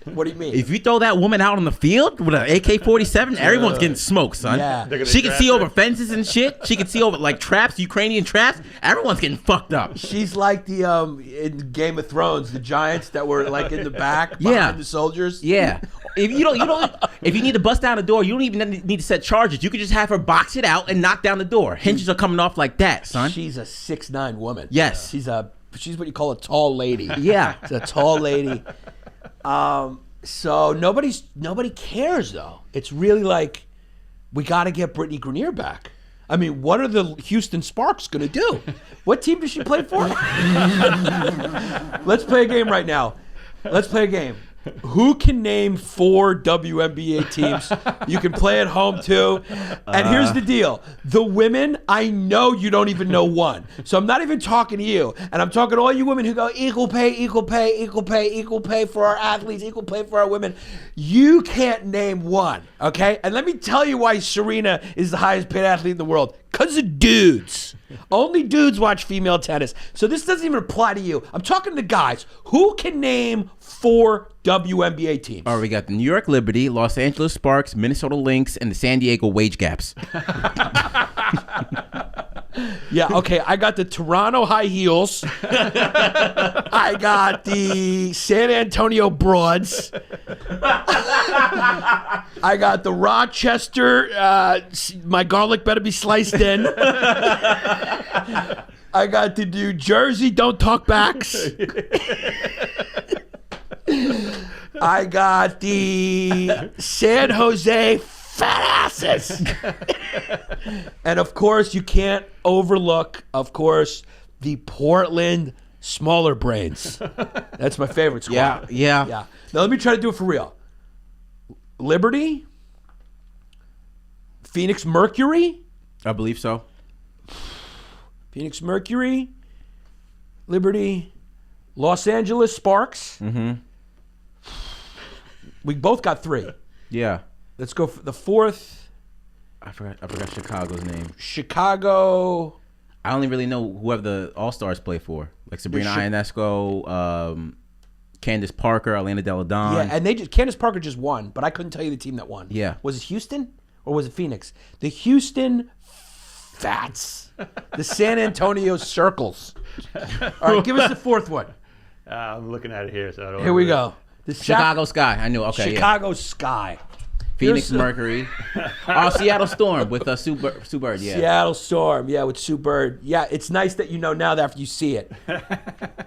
What do you mean? If you throw that woman out on the field with an AK-47, everyone's getting smoked, son. Yeah. They're gonna She can draft see her. over fences and shit. She can see over like traps, Ukrainian traps. Everyone's getting fucked up. She's like the in Game of Thrones, the giants that were like in the back behind the soldiers. Yeah. If you don't, if you need to bust down the door, you don't even need to set charges. You could just have her box it out and knock down the door. Hinges are coming off like that, son. She's a 6'9" woman. Yes. She's what you call a tall lady. Yeah. She's a tall lady. So nobody cares though. It's really like we got to get Brittany Grenier back. I mean, what are the Houston Sparks going to do? What team does she play for? Let's play a game right now. Let's play a game. Who can name 4 WNBA teams? You can play at home too. And here's the deal. The women, I know you don't even know one. So I'm not even talking to you. And I'm talking to all you women who go, equal pay, equal pay, equal pay, equal pay for our athletes, equal pay for our women. You can't name one, okay? And let me tell you why Serena is the highest paid athlete in the world. Because of dudes. Only dudes watch female tennis. So this doesn't even apply to you. I'm talking to the guys. Who can name 4 WNBA teams? All right, we got the New York Liberty, Los Angeles Sparks, Minnesota Lynx, and the San Diego Wage Gaps. Yeah, okay. I got the Toronto High Heels. I got the San Antonio Broads. I got the Rochester. My garlic better be sliced in. I got the New Jersey Don't Talk Backs. I got the San Jose Fat Asses. And of course, you can't overlook, of course, the Portland Smaller Brains. That's my favorite squad. Yeah. Yeah. Now let me try to do it for real. Liberty, Phoenix Mercury, I believe so. Phoenix Mercury, Liberty, Los Angeles Sparks. Mm-hmm. We both got 3. Yeah. Let's go for the 4th. I forgot Chicago's name. Chicago. I only really know whoever the All-Stars play for. Like Sabrina Ionesco, Candace Parker, Elena Delle Donne. Yeah, and Candace Parker just won, but I couldn't tell you the team that won. Yeah. Was it Houston or was it Phoenix? The Houston Fats. The San Antonio Circles. All right, give us the 4th one. I'm looking at it here. So I don't Here we go. The Chicago Sky. I knew. Okay. Chicago Sky. Phoenix Here's- Mercury. Seattle Storm with Sue Bird. Yeah. Seattle Storm, yeah, with Sue Bird. Yeah, it's nice that you know now that after you see it.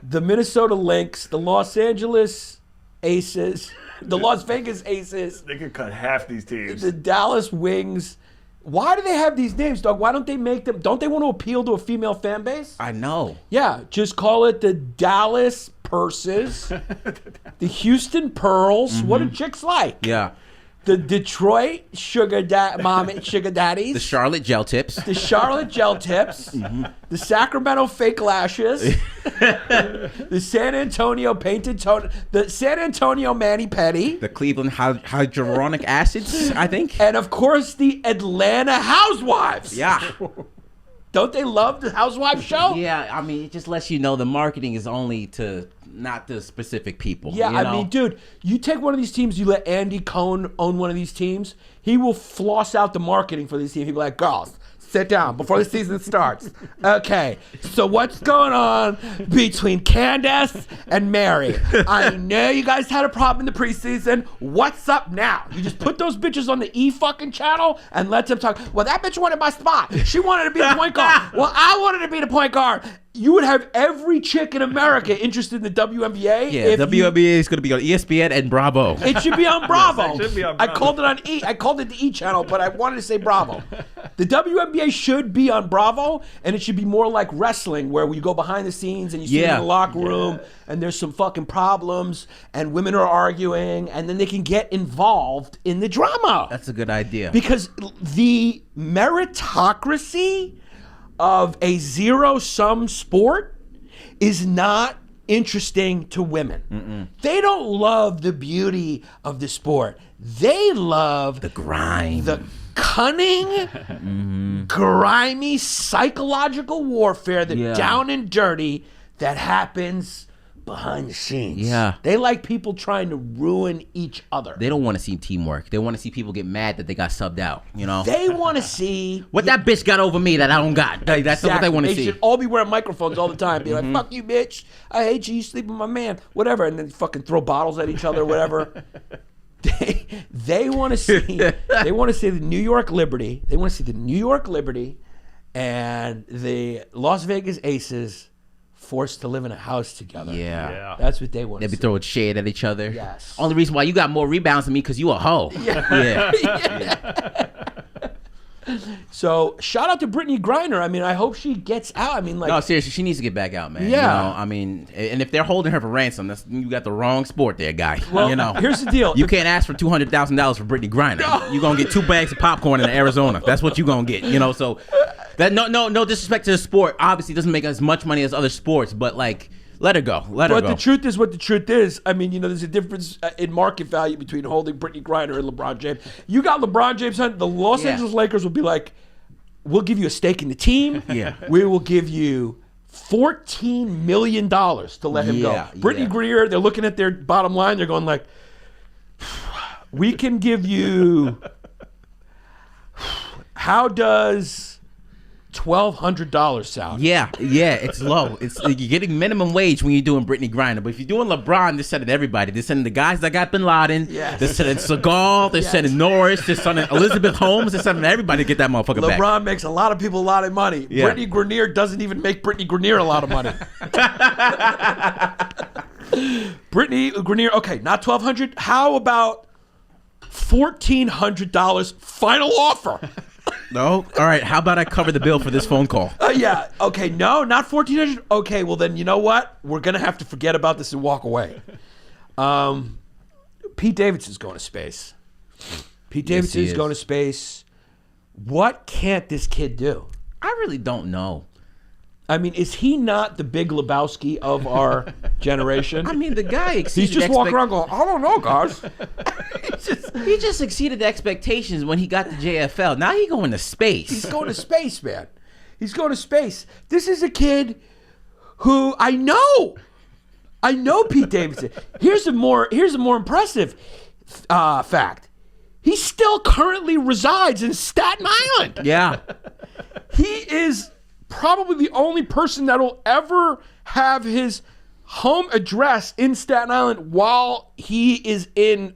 The Minnesota Lynx, the Los Angeles Aces, the Las Vegas Aces, They could cut half these teams. the Dallas Wings. Why do they have these names, dog? Why don't they make them? Don't they want to appeal to a female fan base? I know. Yeah, just call it the Dallas Purses, the Houston Pearls. What do chicks like? Yeah. The Detroit Sugar Daddies. The Charlotte Gel Tips. The Charlotte Gel Tips, the Sacramento Fake Lashes, the San Antonio Painted Tone, the San Antonio Manny Petty, The Cleveland Hyaluronic Acids, I think. and of course the Atlanta Housewives. Yeah. Don't they love the Housewives show? Yeah, I mean, it just lets you know the marketing is only to not the specific people. Yeah, you I know? mean, dude, you take one of these teams, you let Andy Cohen own one of these teams, he will floss out the marketing for these teams. He'll be like, girls, sit down before the season starts. Okay, so what's going on between Candace and Mary? I know you guys had a problem in the preseason. What's up now? You just put those bitches on the E fucking channel and let them talk. Well, that bitch wanted my spot. She wanted to be the point guard. Well, I wanted to be the point guard. You would have every chick in America interested in the WNBA. Yeah, if WNBA is going to be on ESPN and Bravo. it should be on Bravo. it should be on I Bravo. called it on E. I called it the E channel, but I wanted to say Bravo. The WNBA should be on Bravo, and it should be more like wrestling, where you go behind the scenes and you see them in the locker room, and there's some fucking problems, and women are arguing, and then they can get involved in the drama. That's a good idea. Because the meritocracy of a zero-sum sport is not interesting to women. They don't love the beauty of the sport. They love the grind, the cunning, grimy psychological warfare, the down and dirty that happens behind the scenes. Yeah. They like people trying to ruin each other. They don't want to see teamwork. They want to see people get mad that they got subbed out, you know? They want to see what that bitch got over me that I don't got. That's exactly what they want to see. They should all be wearing microphones all the time. Be like, fuck you, bitch. I hate you. You sleep with my man. Whatever. And then fucking throw bottles at each other, whatever. They want to see the New York Liberty. They want to see the New York Liberty and the Las Vegas Aces forced to live in a house together. Yeah. That's what they want They to be see. throwing shade at each other. Yes. Only reason why you got more rebounds than me because you a hoe. Yeah. So shout out to Brittany Griner. I mean, I hope she gets out. I mean, like, No, seriously, she needs to get back out, man. Yeah. You know, I mean, and if they're holding her for ransom, you got the wrong sport there, guy. well, you know, here's the deal. you can't ask for $200,000 for Brittany Griner. You're gonna get 2 bags of popcorn in Arizona. That's what you're gonna get. You know, so that no disrespect to the sport. Obviously, doesn't make as much money as other sports, but like, let her go. Let her But go. the truth is what the truth is. I mean, you know, there's a difference in market value between holding Brittany Griner and LeBron James. You got LeBron James, the Los Angeles Lakers will be like, we'll give you a stake in the team. Yeah. We will give you $14 million to let him go. Brittany Greer, they're looking at their bottom line. They're going like, we can give you, how does $1,200 sound? Yeah, it's low. You're getting minimum wage when you're doing Brittany Griner. But if you're doing LeBron, they're sending everybody. They're sending the guys that got Bin Laden. Yes. They're sending Seagal. They're sending Norris. They're sending Elizabeth Holmes. They're sending everybody to get that motherfucker back. LeBron makes a lot of people a lot of money. Yeah. Brittany Grenier doesn't even make Brittany Grenier a lot of money. Brittany Grenier, okay, not $1,200. How about $1,400 final offer? No? All right, how about I cover the bill for this phone call? Yeah, okay, no, not $1,400. Okay, well then, you know what? We're going to have to forget about this and walk away. Pete Davidson's going to space. Pete Davidson's is. going to space. What can't this kid do? I really don't know. I mean, is he not the Big Lebowski of our generation? I mean, the guy exceeded He's just walking around going, I don't know, guys. He just exceeded expectations when he got to JFL. Now he going to space. He's going to space, man. He's going to space. This is a kid who I know Pete Davidson. Here's a more impressive fact. He still currently resides in Staten Island. Yeah. He is probably the only person that will ever have his home address in Staten Island while he is in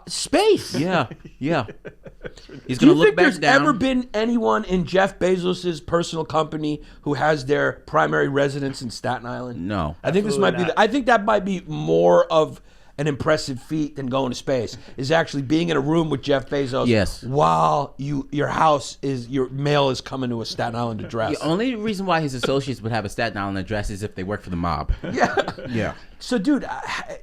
space. Yeah. He's Do going to you look think back there's down. ever been anyone in Jeff Bezos' personal company who has their primary residence in Staten Island? No. I think this might be. I think that might be more of an impressive feat than going to space. Is actually being in a room with Jeff Bezos. Yes. While your mail is coming to a Staten Island address. The only reason why his associates would have a Staten Island address is if they work for the mob. Yeah. So, dude,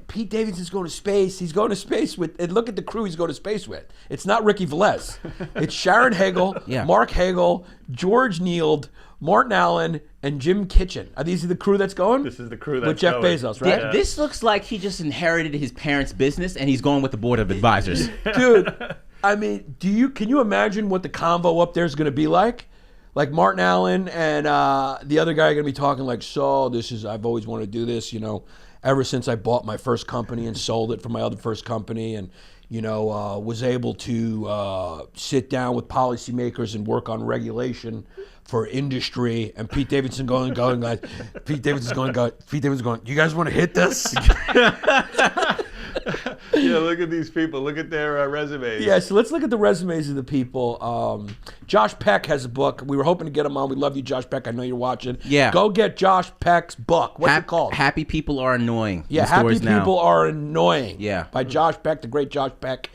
Pete Davidson's going to space. He's going to space with, and look at the crew he's going to space with. It's not Ricky Velez. It's Sharon Hagel, Mark Hagel, George Neild, Martin Allen, and Jim Kitchen. Are these the crew that's going? This is the crew that's with Jeff going. Bezos, right? Yeah, this looks like he just inherited his parents' business and he's going with the board of advisors. Dude, I mean, can you imagine what the convo up there is going to be like? Like Martin Allen and the other guy are going to be talking like, so I've always wanted to do this, ever since I bought my first company and sold it for my other first company, and was able to sit down with policymakers and work on regulation for industry. And Pete Davidson going, Pete Davidson's going, you guys want to hit this? Yeah, look at these people. Look at their resumes. Yeah, so let's look at the resumes of the people. Josh Peck has a book. We were hoping to get him on. We love you, Josh Peck. I know you're watching. Yeah. Go get Josh Peck's book. What's it called? Happy People Are Annoying. Yeah, The Happy stores now. People Are Annoying. Yeah. By Josh Peck, the great Josh Peck.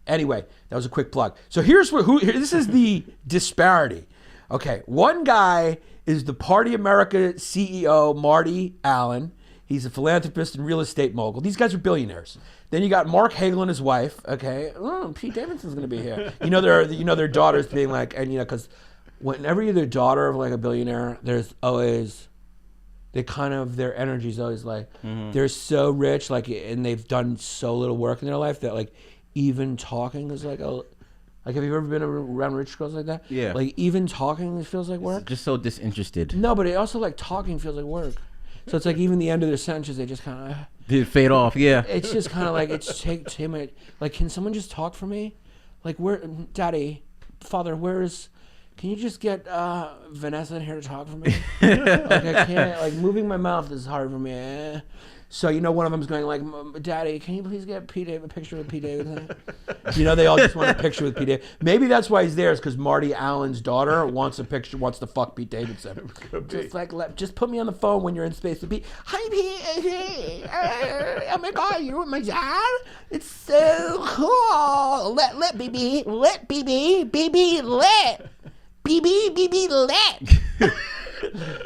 Anyway, that was a quick plug. So here's this is the disparity. Okay, one guy is the Party America CEO, Marty Allen. He's a philanthropist and real estate mogul. These guys are billionaires. Then you got Mark Hagel and his wife. Okay, Pete Davidson's going to be here. Their daughters being like, and because whenever you're the daughter of like a billionaire, there's always their energy's always like they're so rich, like, and they've done so little work in their life that like even talking is like like, have you ever been around rich girls like that? Yeah. Like even talking feels like work. It's just so disinterested. No, but it also like talking feels like work. So it's like even the end of their sentences, they just kind of Did fade off, yeah. It's just kind of like like, can someone just talk for me? Like, where, Daddy, Father, can you just get Vanessa in here to talk for me? Like, I can't, like, moving my mouth is hard for me. So, one of them's going like, Daddy, can you please get a picture with Pete Davidson? They all just want a picture with Pete Davidson. Maybe that's why he's there, is because Marty Allen's daughter wants to fuck Pete Davidson. Just like, just put me on the phone when you're in space with Pete. Hi, Pete. Oh my God, you're with my dad? It's so cool. Let BB, let. BB, let.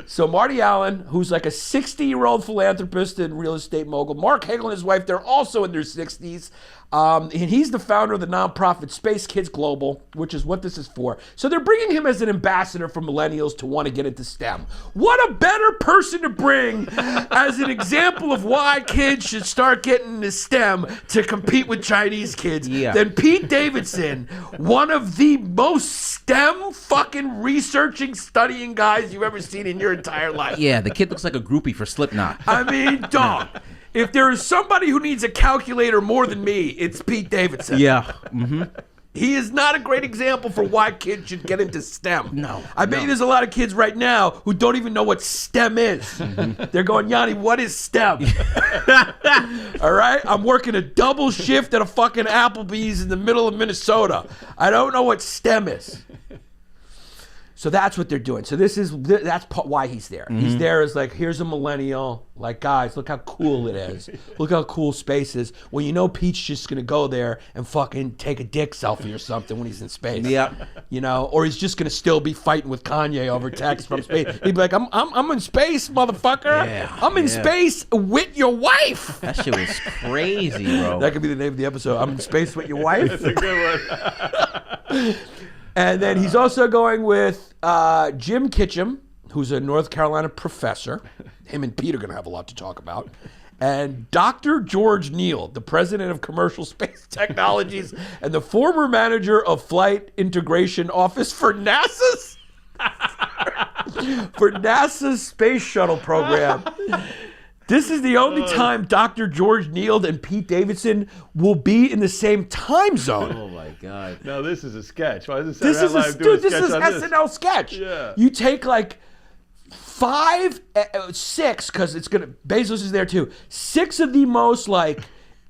So Marty Allen, who's like a 60-year-old philanthropist and real estate mogul, Mark Hagel and his wife, they're also in their 60s. And he's the founder of the nonprofit Space Kids Global, which is what this is for. So they're bringing him as an ambassador for millennials to want to get into STEM. What a better person to bring as an example of why kids should start getting into STEM to compete with Chinese kids than Pete Davidson, one of the most STEM fucking researching, studying guys you've ever seen in your entire life. Yeah, the kid looks like a groupie for Slipknot. I mean, dog. If there is somebody who needs a calculator more than me, it's Pete Davidson. Yeah. Mm-hmm. He is not a great example for why kids should get into STEM. No. I bet you there's a lot of kids right now who don't even know what STEM is. Mm-hmm. They're going, Yanni, what is STEM? All right? I'm working a double shift at a fucking Applebee's in the middle of Minnesota. I don't know what STEM is. So that's what they're doing. So that's why he's there. Mm-hmm. He's there as like, here's a millennial. Like, guys, look how cool it is. Look how cool space is. Well, Pete's just going to go there and fucking take a dick selfie or something when he's in space. Yeah. Or he's just going to still be fighting with Kanye over text from space. He'd be like, I'm in space, motherfucker. Yeah. I'm in space with your wife. That shit was crazy, bro. That could be the name of the episode. I'm in space with your wife. That's a good one. And then he's also going with Jim Kitchum, who's a North Carolina professor. Him and Pete are going to have a lot to talk about. And Dr. George Neal, the president of Commercial Space Technologies and the former manager of Flight Integration Office for NASA's space shuttle program. This is the only time Dr. George Neal and Pete Davidson will be in the same time zone. Oh my God! No, this is a sketch. Why is this is SNL sketch. Yeah. You take like 6, because Bezos is there too. 6 of the most like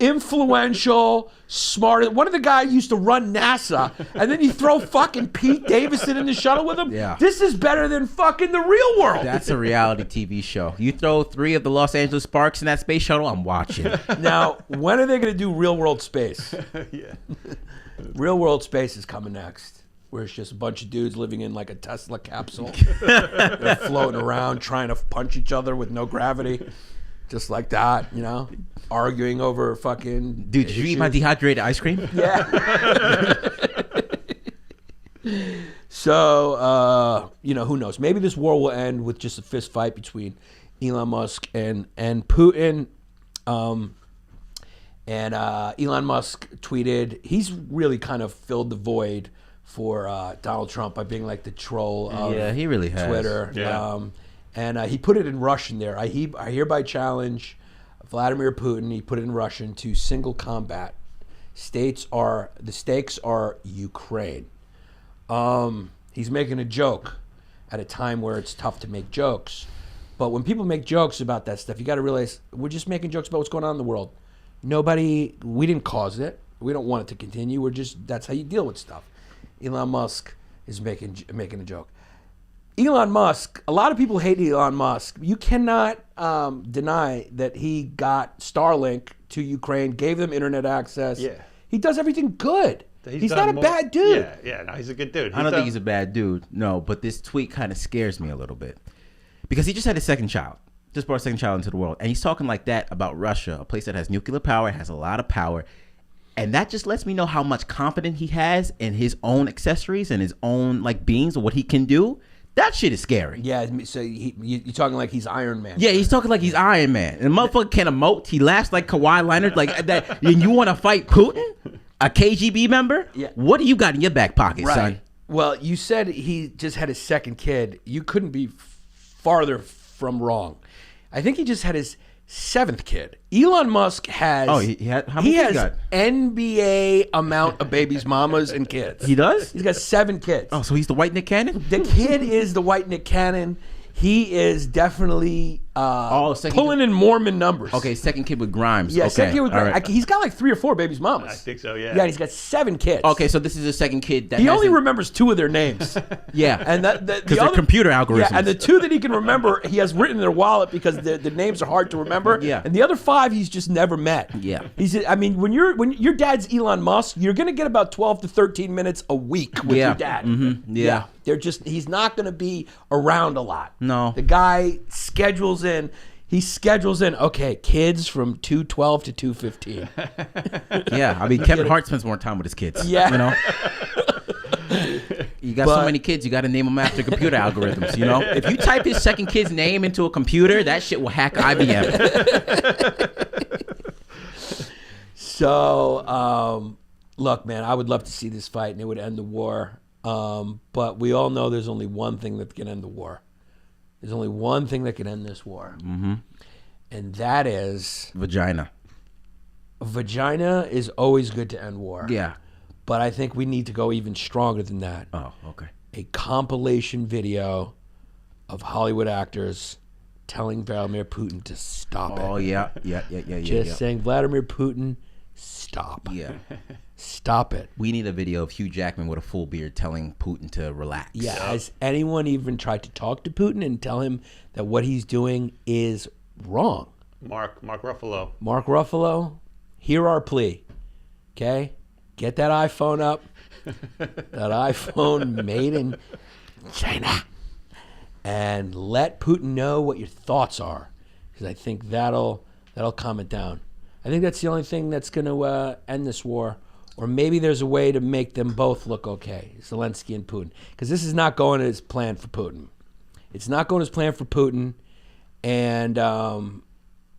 influential, smart. One of the guys used to run NASA, and then you throw fucking Pete Davidson in the shuttle with him. Yeah. This is better than fucking the real world. That's a reality TV show. You throw 3 of the Los Angeles Sparks in that space shuttle, I'm watching. Now, when are they going to do real world space? Yeah. Real world space is coming next, where it's just a bunch of dudes living in like a Tesla capsule. They're floating around trying to punch each other with no gravity. Just like that, arguing over fucking Dude, did you eat my dehydrated ice cream? Yeah. So, who knows? Maybe this war will end with just a fist fight between Elon Musk and Putin. And Elon Musk tweeted, he's really kind of filled the void for Donald Trump by being like the troll of he really has. Twitter. Yeah. And he put it in Russian there. I hereby challenge Vladimir Putin, he put it in Russian, to single combat. The stakes are Ukraine. He's making a joke at a time where it's tough to make jokes. But when people make jokes about that stuff, you got to realize we're just making jokes about what's going on in the world. We didn't cause it. We don't want it to continue. That's how you deal with stuff. Elon Musk is making a joke. Elon Musk, a lot of people hate Elon Musk. You cannot deny that he got Starlink to Ukraine, gave them internet access. Yeah. He does everything good. He's done not a more- bad dude. Yeah, no, he's a good dude. I don't think he's a bad dude. No, but this tweet kind of scares me a little bit because he just had his second child. Just brought a second child into the world, and he's talking like that about Russia, a place that has nuclear power, has a lot of power, and that just lets me know how much confidence he has in his own accessories and his own like beings or what he can do. That shit is scary. Yeah, so you're talking like he's Iron Man. Yeah, he's talking like he's Iron Man, and the motherfucker can emote. He laughs like Kawhi Leonard, like that. And you want to fight Putin, a KGB member? Yeah. What do you got in your back pocket, Right. son? Well, you said he just had his second kid. You couldn't be farther from wrong. I think he just had his 7th kid. Elon Musk has. Oh, he had how many he kids has got? NBA amount of babies, mamas, and kids. He does? He's got 7 kids. Oh, so he's the white Nick Cannon? The kid is the white Nick Cannon. He is definitely second pulling in Mormon numbers. Okay, second kid with Grimes. Yeah, okay. second kid with all Grimes. right. He's got like 3 or 4 babies mamas. I think so, yeah. Yeah, and he's got 7 kids. Okay, so this is the second kid that He only hasn't- remembers 2 of their names. Yeah, And that because the they're other computer algorithms. Yeah, and the 2 that he can remember, he has written in their wallet because the names are hard to remember. Yeah. And the other 5 he's just never met. Yeah. I mean, when your dad's Elon Musk, you're gonna get about 12 to 13 minutes a week with Yeah. your dad. Mhm. Yeah. He's not gonna be around a lot. No. The guy schedules in. He schedules in, okay, kids from 2:12 to 2:15. yeah, I mean, Kevin Hart spends more time with his kids. Yeah. You know? You got so many kids, you got to name them after computer algorithms, you know? If you type his second kid's name into a computer, that shit will hack IBM. So, look, man, I would love to see this fight, and it would end the war. But we all know there's only one thing that can end the war. There's only one thing that can end this war. Mm-hmm. And that is... Vagina. Vagina is always good to end war. Yeah. But I think we need to go even stronger than that. Oh, okay. A compilation video of Hollywood actors telling Vladimir Putin to stop it. Oh, yeah. Just saying, Vladimir Putin, stop. Yeah. Stop it. We need a video of Hugh Jackman with a full beard telling Putin to relax. Yeah. Has anyone even tried to talk to Putin and tell him that what he's doing is wrong? Mark Ruffalo. Mark Ruffalo, hear our plea. Okay? Get that iPhone up. That iPhone made in China. And let Putin know what your thoughts are. Because I think that'll calm it down. I think that's the only thing that's going to end this war. Or maybe there's a way to make them both look okay, Zelensky and Putin. Because this is not going as planned for Putin. It's not going as planned for Putin. And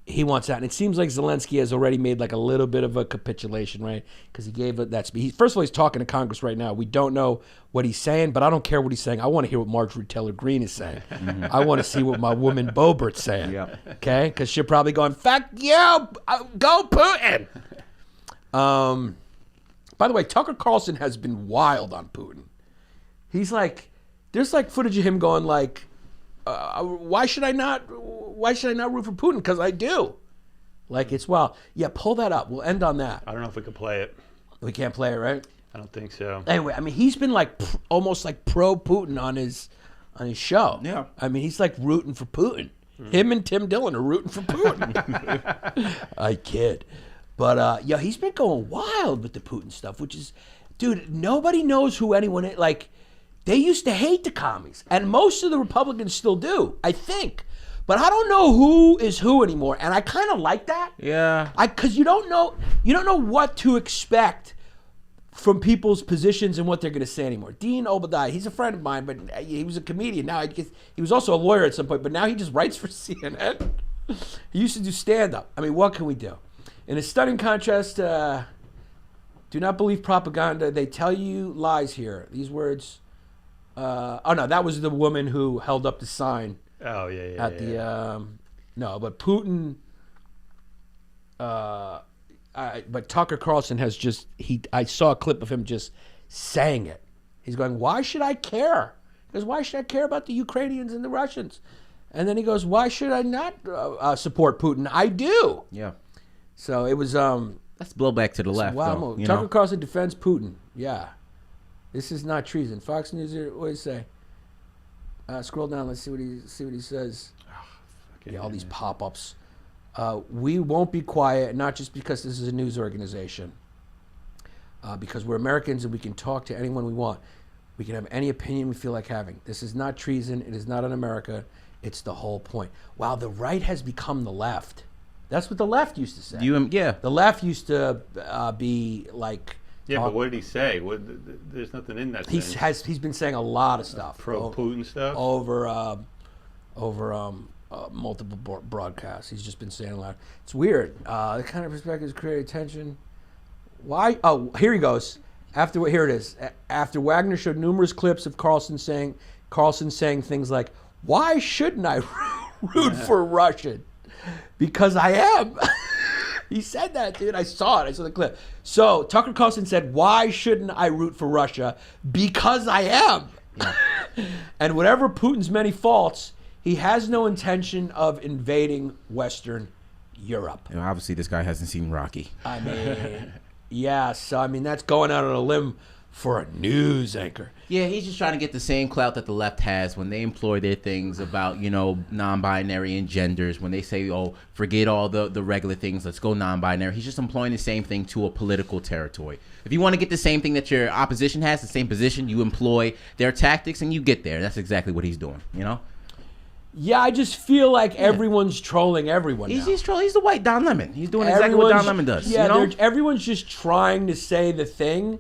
he wants that. And it seems like Zelensky has already made like a little bit of a capitulation, right? Because he gave it that speech. First of all, he's talking to Congress right now. We don't know what he's saying, but I don't care what he's saying. I want to hear what Marjorie Taylor Greene is saying. I want to see what my woman Boebert's saying. Yep. Okay? Because she'll probably go, fuck you, go Putin. By the way, Tucker Carlson has been wild on Putin. He's like, there's like footage of him going like, why should I not root for Putin? Because I do. Like, it's wild. Yeah, pull that up. We'll end on that. I don't know if we could play it. We can't play it, right? I don't think so. Anyway, I mean, he's been like almost like pro Putin on his show. Yeah. I mean, he's like rooting for Putin. Him and Tim Dillon are rooting for Putin. I kid. But, yeah, he's been going wild with the Putin stuff, which is, dude, nobody knows who anyone is. Like, they used to hate the commies, and most of the Republicans still do, I think. But I don't know who is who anymore, and I kind of like that. Yeah. Because you don't know what to expect from people's positions and what they're going to say anymore. Dean Obadiah, he's a friend of mine, but he was a comedian. Now he was also a lawyer at some point, but now he just writes for CNN. He used to do stand-up. I mean, what can we do? In a stunning contrast, do not believe propaganda. They tell you lies here. These words. Oh no, that was the woman who held up the sign. Oh yeah. At the no, but Putin. But Tucker Carlson has just I saw a clip of him just saying it. He's going, why should I care? He goes, why should I care about the Ukrainians and the Russians? And then he goes, why should I not support Putin? I do. Yeah. So it was That's blowback to the left, wow though. move. You Tucker know? Carlson defends Putin. Yeah. This is not treason. Fox News, what do you say? Scroll down. Let's see what he says. Yeah, all these pop-ups. We won't be quiet, not just because this is a news organization. because we're Americans and we can talk to anyone we want. We can have any opinion we feel like having. This is not treason. It is not un-America. It's the whole point. Wow, the right has become the left. That's what the left used to say. The left used to be like... Yeah, but what did he say? There's nothing in that. He's been saying a lot of stuff. Pro-Putin stuff? Over multiple broadcasts. He's just been saying a lot. It's weird. The kind of perspectives create tension. Why? Oh, here he goes. Here it is. After Wagner showed numerous clips of Carlson saying things like, "Why shouldn't I root for Russia? Because I am." He said that, dude. I saw it. I saw the clip. So Tucker Carlson said, "Why shouldn't I root for Russia? Because I am." Yeah. And whatever Putin's many faults, he has no intention of invading Western Europe. You know, obviously, this guy hasn't seen Rocky. I mean, yeah. So I mean, that's going out on a limb for a news anchor. Yeah, he's just trying to get the same clout that the left has when they employ their things about, non-binary and genders. When they say, oh, forget all the regular things, let's go non-binary. He's just employing the same thing to a political territory. If you want to get the same thing that your opposition has, the same position, you employ their tactics and you get there. That's exactly what he's doing, Yeah, I just feel like everyone's trolling everyone now. He's trolling. He's the white Don Lemon. He's doing exactly what Don Lemon does. Yeah, everyone's just trying to say the thing.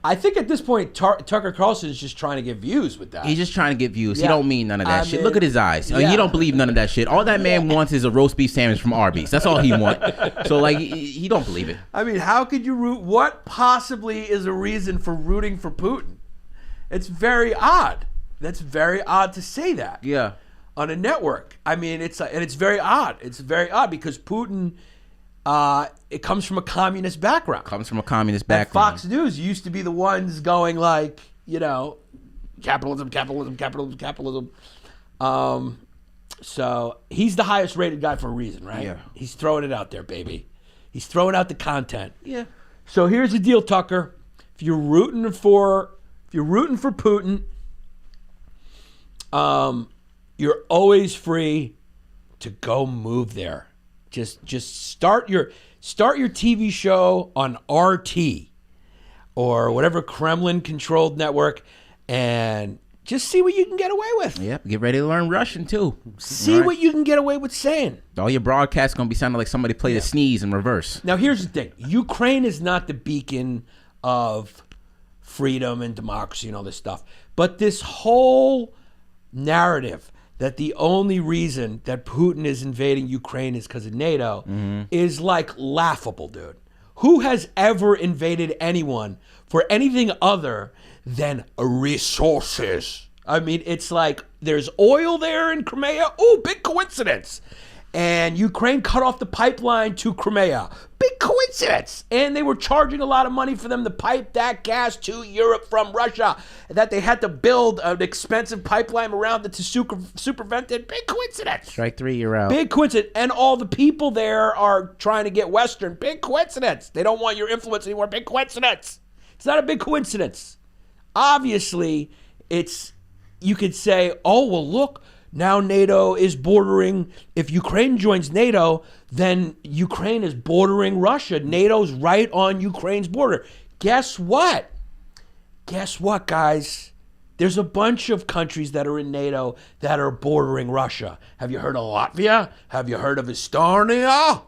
I think at this point, Tucker Carlson is just trying to get views with that. He's just trying to get views. Yeah. He don't mean none of that shit. Look at his eyes. Yeah. He don't believe none of that shit. All that man wants is a roast beef sandwich from Arby's. That's all he wants. So, he don't believe it. I mean, how could you root? What possibly is a reason for rooting for Putin? It's very odd. That's very odd to say that. Yeah. On a network. I mean, it's very odd. It's very odd because Putin... it comes from a communist background. Fox News used to be the ones going like, capitalism. So he's the highest rated guy for a reason, right? Yeah. He's throwing it out there, baby. He's throwing out the content. Yeah. So here's the deal, Tucker. If you're rooting for Putin, you're always free to go move there. Just start your TV show on RT or whatever Kremlin-controlled network, and just see what you can get away with. Yep, get ready to learn Russian too. See what you can get away with saying. All your broadcasts gonna be sounding like somebody played a sneeze in reverse. Now here's the thing: Ukraine is not the beacon of freedom and democracy and all this stuff, but this whole narrative that the only reason that Putin is invading Ukraine is because of NATO is laughable, dude. Who has ever invaded anyone for anything other than resources? I mean, it's like there's oil there in Crimea. Oh, big coincidence. And Ukraine cut off the pipeline to Crimea. Big coincidence. And they were charging a lot of money for them to pipe that gas to Europe from Russia. That they had to build an expensive pipeline around it to circumvent it. Big coincidence. Strike three, you're out. Big coincidence. And all the people there are trying to get Western. Big coincidence. They don't want your influence anymore. Big coincidence. It's not a big coincidence. Obviously, you could say, oh, well, look, now NATO is bordering, if Ukraine joins NATO, then Ukraine is bordering Russia. NATO's right on Ukraine's border. Guess what? Guess what, guys? There's a bunch of countries that are in NATO that are bordering Russia. Have you heard of Latvia? Have you heard of Estonia?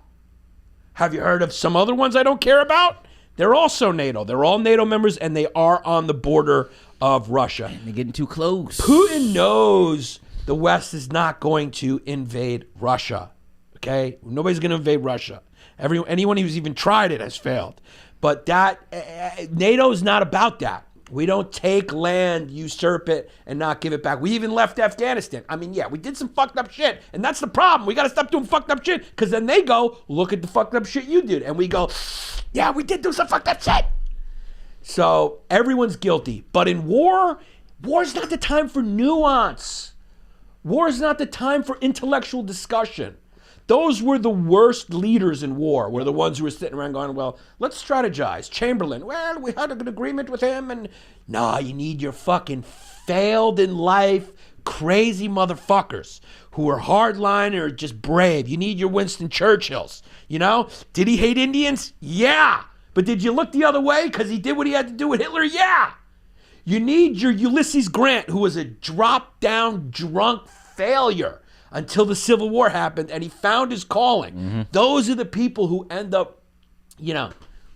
Have you heard of some other ones I don't care about? They're also NATO. They're all NATO members, and they are on the border of Russia. And they're getting too close. Putin knows the West is not going to invade Russia, okay? Nobody's going to invade Russia. Anyone who's even tried it has failed. But NATO's not about that. We don't take land, usurp it, and not give it back. We even left Afghanistan. I mean, yeah, we did some fucked up shit, and that's the problem. We got to stop doing fucked up shit, because then they go, look at the fucked up shit you did. And we go, yeah, we did do some fucked up shit. So everyone's guilty. But in war's not the time for nuance. War is not the time for intellectual discussion. Those were the worst leaders in war, were the ones who were sitting around going, well, let's strategize. Chamberlain, well, we had an agreement with him, and no, you need your fucking failed in life, crazy motherfuckers who are hardline or just brave. You need your Winston Churchills, Did he hate Indians? Yeah, But did you look the other way because he did what he had to do with Hitler? Yeah. You need your Ulysses Grant, who was a drop-down drunk failure until the Civil War happened and he found his calling. Those are the people who end up,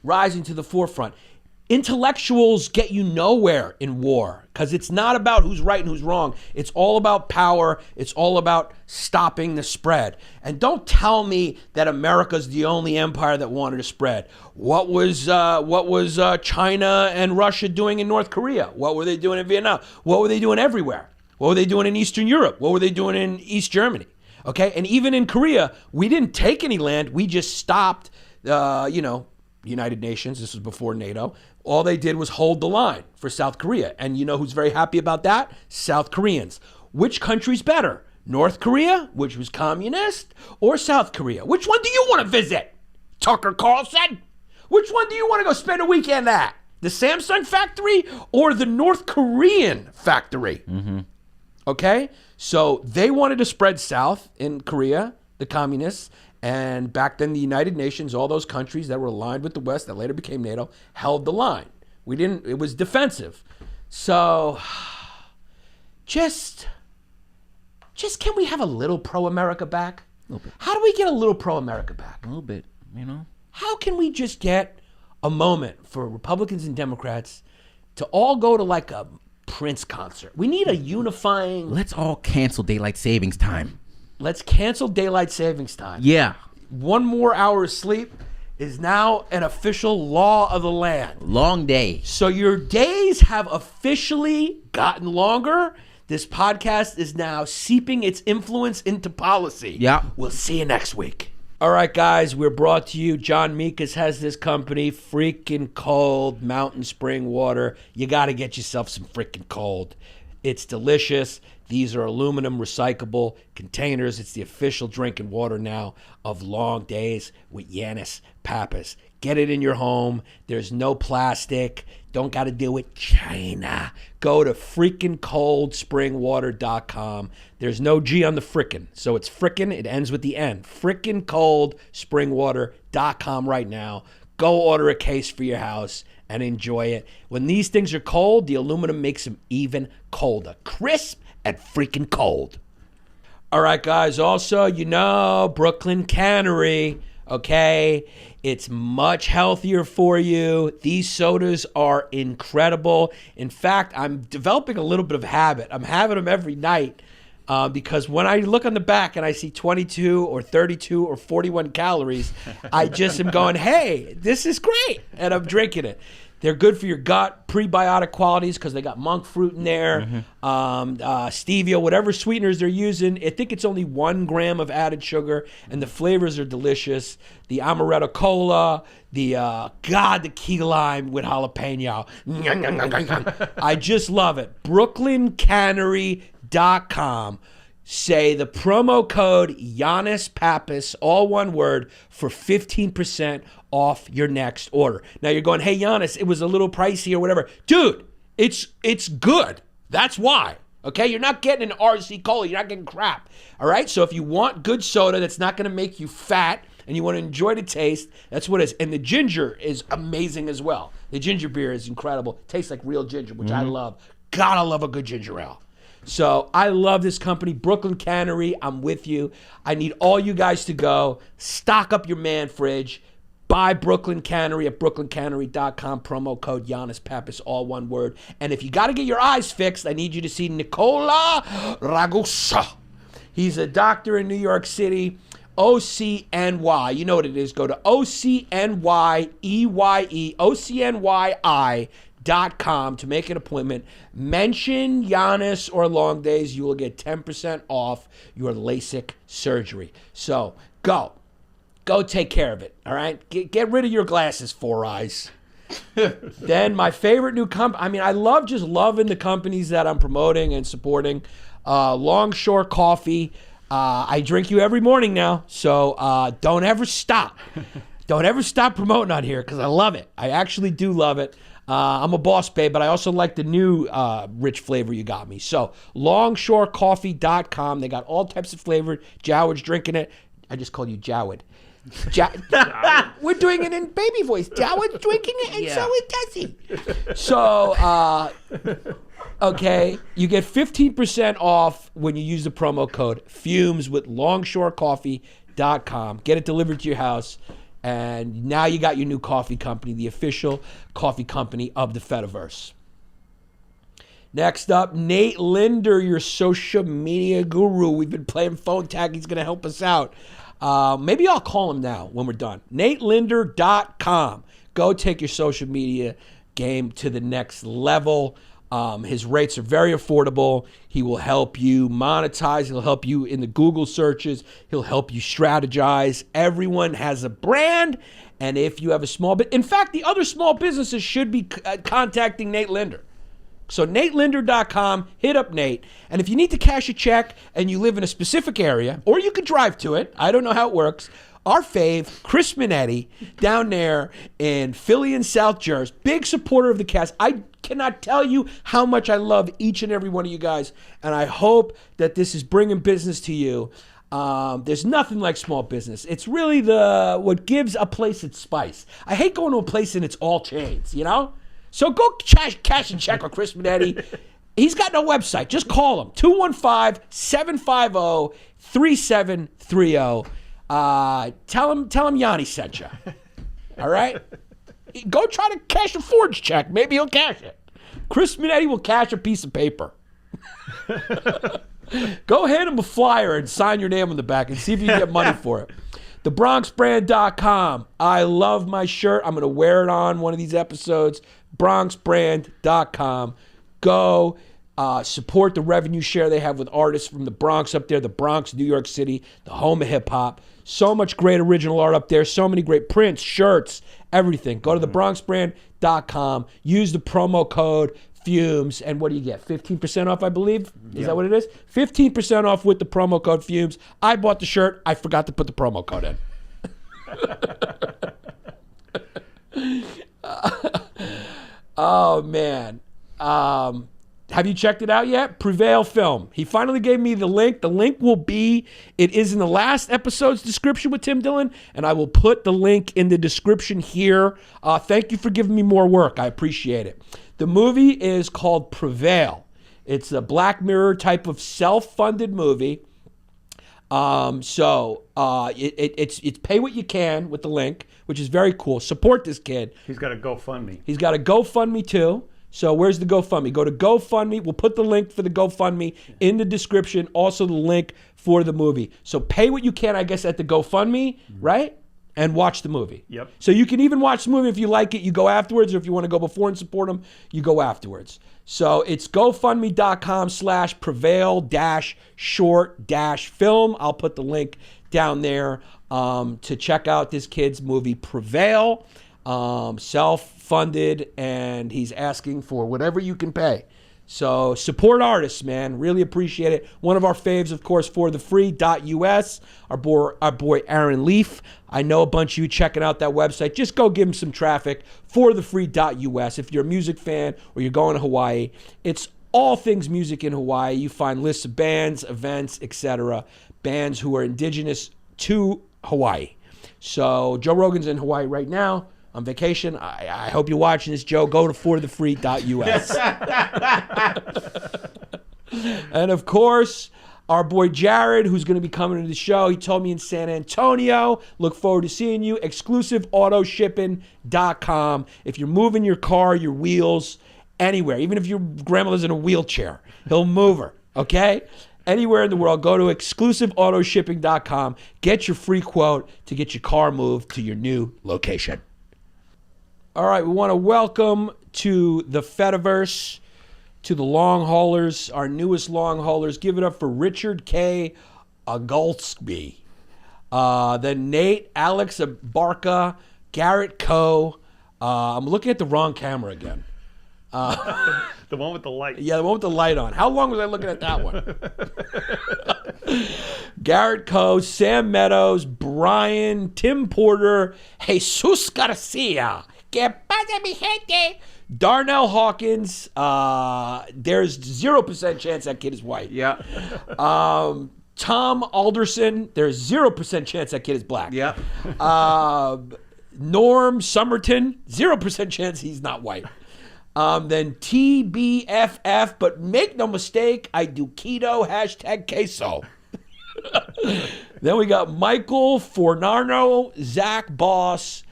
rising to the forefront. Intellectuals get you nowhere in war because it's not about who's right and who's wrong. It's all about power. It's all about stopping the spread. And don't tell me that America's the only empire that wanted to spread. What was China and Russia doing in North Korea? What were they doing in Vietnam? What were they doing everywhere? What were they doing in Eastern Europe? What were they doing in East Germany? Okay, and even in Korea, we didn't take any land. We just stopped, United Nations. This was before NATO. All they did was hold the line for South Korea. And you know who's very happy about that? South Koreans. Which country's better? North Korea, which was communist, or South Korea? Which one do you want to visit? Tucker Carlson? Which one do you want to go spend a weekend at? The Samsung factory or the North Korean factory? Okay? So they wanted to spread south in Korea, the communists. And back then, the United Nations, all those countries that were aligned with the West that later became NATO, held the line. It was defensive. So just can we have a little pro-America back? A little bit. How do we get a little pro-America back? A little bit, How can we just get a moment for Republicans and Democrats to all go to like a Prince concert? We need a unifying... Let's all cancel daylight savings time. Let's cancel daylight savings time. Yeah. 1 more hour of sleep is now an official law of the land. Long day. So your days have officially gotten longer. This podcast is now seeping its influence into policy. Yeah. We'll see you next week. All right, guys, we're brought to you. John Mikas has this company, freaking cold mountain spring water. You got to get yourself some freaking cold. It's delicious. These are aluminum recyclable containers. It's the official drinking water now of Longdays with Yannis Pappas. Get it in your home. There's no plastic. Don't got to deal with China. Go to freakingcoldspringwater.com. There's no G on the frickin', so it's frickin'. It ends with the N. freakingcoldspringwater.com right now. Go order a case for your house and enjoy it. When these things are cold, the aluminum makes them even colder. Crisp and freaking cold. All right, guys. Also, Brooklyn Cannery, okay? It's much healthier for you. These sodas are incredible. In fact, I'm developing a little bit of habit. I'm having them every night because when I look on the back and I see 22 or 32 or 41 calories, I just am going, hey, this is great. And I'm drinking it. They're good for your gut, prebiotic qualities because they got monk fruit in there, stevia, whatever sweeteners they're using. I think it's only 1 gram of added sugar, and the flavors are delicious. The amaretto cola, the key lime with jalapeno. I just love it. BrooklynCannery.com. Say the promo code Yannis Pappas, all one word, for 15% off your next order. Now you're going, hey Yannis, it was a little pricey or whatever. Dude, it's good. That's why. Okay, you're not getting an RC Cola. You're not getting crap. All right, so if you want good soda that's not going to make you fat and you want to enjoy the taste, that's what it is. And the ginger is amazing as well. The ginger beer is incredible. It tastes like real ginger, which I love. Gotta love a good ginger ale. So I love this company, Brooklyn Cannery. I'm with you. I need all you guys to go. Stock up your man fridge. Buy Brooklyn Cannery at brooklyncannery.com. Promo code Yannis Pappas, all one word. And if you got to get your eyes fixed, I need you to see Nicola Ragusa. He's a doctor in New York City. OCNY. You know what it is. Go to OCNYEYE.com to make an appointment. Mention Yannis or Longdays. You will get 10% off your LASIK surgery. So go take care of it. All right. Get rid of your glasses, Four Eyes. Then my favorite new company. I love just loving the companies that I'm promoting and supporting. Longshore Coffee. I drink you every morning now. So don't ever stop. Don't ever stop promoting on here because I love it. I actually do love it. I'm a boss babe, but I also like the new rich flavor you got me. So longshorecoffee.com. They got all types of flavor. Joward's drinking it. I just called you Joward. We're doing it in baby voice. Jawad's drinking it, and so is Desi. So, okay, you get 15% off when you use the promo code FUMES with longshorecoffee.com. Get it delivered to your house. And now you got your new coffee company, the official coffee company of the Fediverse. Next up, Nate Linder, your social media guru. We've been playing phone tag. He's going to help us out. Maybe I'll call him now when we're done. NateLinder.com. Go take your social media game to the next level. His rates are very affordable. He will help you monetize. He'll help you in the Google searches. He'll help you strategize. Everyone has a brand. And if you have a small bit, in fact, the other small businesses should be contacting Nate Linder. So NateLinder.com, hit up Nate. And if you need to cash a check and you live in a specific area, or you could drive to it, I don't know how it works, our fave, Chris Minetti, down there in Philly and South Jersey, big supporter of the cast. I cannot tell you how much I love each and every one of you guys, and I hope that this is bringing business to you. There's nothing like small business. It's really what gives a place its spice. I hate going to a place and it's all chains, you know? So go cash and check with Chris Minetti. He's got no website. Just call him, 215-750-3730. Tell him Yannis sent you. All right? Go try to cash a forged check. Maybe he'll cash it. Chris Minetti will cash a piece of paper. Go hand him a flyer and sign your name on the back and see if you can get money for it. TheBronxBrand.com. I love my shirt. I'm going to wear it on one of these episodes. BronxBrand.com. Go support the revenue share they have with artists from the Bronx up there, the Bronx, New York City, the home of hip-hop. So much great original art up there. So many great prints, shirts, everything. Go to TheBronxBrand.com. Use the promo code FUMES. And what do you get? 15% off, I believe? Is that what it is? 15% off with the promo code FUMES. I bought the shirt. I forgot to put the promo code in. Oh, man. Have you checked it out yet? Prevail Film. He finally gave me the link. The link it is in the last episode's description with Tim Dillon, and I will put the link in the description here. Thank you for giving me more work. I appreciate it. The movie is called Prevail. It's a Black Mirror type of self-funded movie. It's pay what you can with the link, which is very cool. Support this kid. He's got a GoFundMe. He's got a GoFundMe too. So where's the GoFundMe? Go to GoFundMe. We'll put the link for the GoFundMe in the description. Also the link for the movie. So pay what you can, I guess, at the GoFundMe, right? And watch the movie. Yep. So you can even watch the movie if you like it. You go afterwards, or if you want to go before and support them, you go afterwards. So it's GoFundMe.com/prevail-short-film. I'll put the link down there to check out this kid's movie Prevail. Self-funded, and he's asking for whatever you can pay. So support artists, man. Really appreciate it. One of our faves, of course, forthefree.us. Our boy Aaron Leaf. I know a bunch of you checking out that website. Just go give him some traffic. forthefree.us. If you're a music fan or you're going to Hawaii, it's all things music in Hawaii. You find lists of bands, events, etc. Bands who are indigenous to Hawaii. So Joe Rogan's in Hawaii right now. On vacation. I hope you're watching this, Joe. Go to forthefree.us. And of course, our boy Jared, who's going to be coming to the show. He told me in San Antonio. Look forward to seeing you. ExclusiveAutoShipping.com. If you're moving your car, your wheels, anywhere, even if your grandmother's in a wheelchair, he'll move her, okay? Anywhere in the world, go to ExclusiveAutoShipping.com. Get your free quote to get your car moved to your new location. All right, we want to welcome to the Fediverse, to the long haulers, our newest long haulers. Give it up for Richard K. Agulsby, then Nate, Alex Barca, Garrett Coe. I'm looking at the wrong camera again. The one with the light. Yeah, the one with the light on. How long was I looking at that one? Garrett Coe, Sam Meadows, Brian, Tim Porter, Jesus Garcia. Que pasa, mi gente? Darnell Hawkins. There's 0% chance that kid is white. Yeah. Tom Alderson. There's 0% chance that kid is black. Yep. Norm Somerton. 0% chance he's not white. Then TBFF, but make no mistake, I do keto, #queso. Then we got Michael Fornarno, Zach Boss,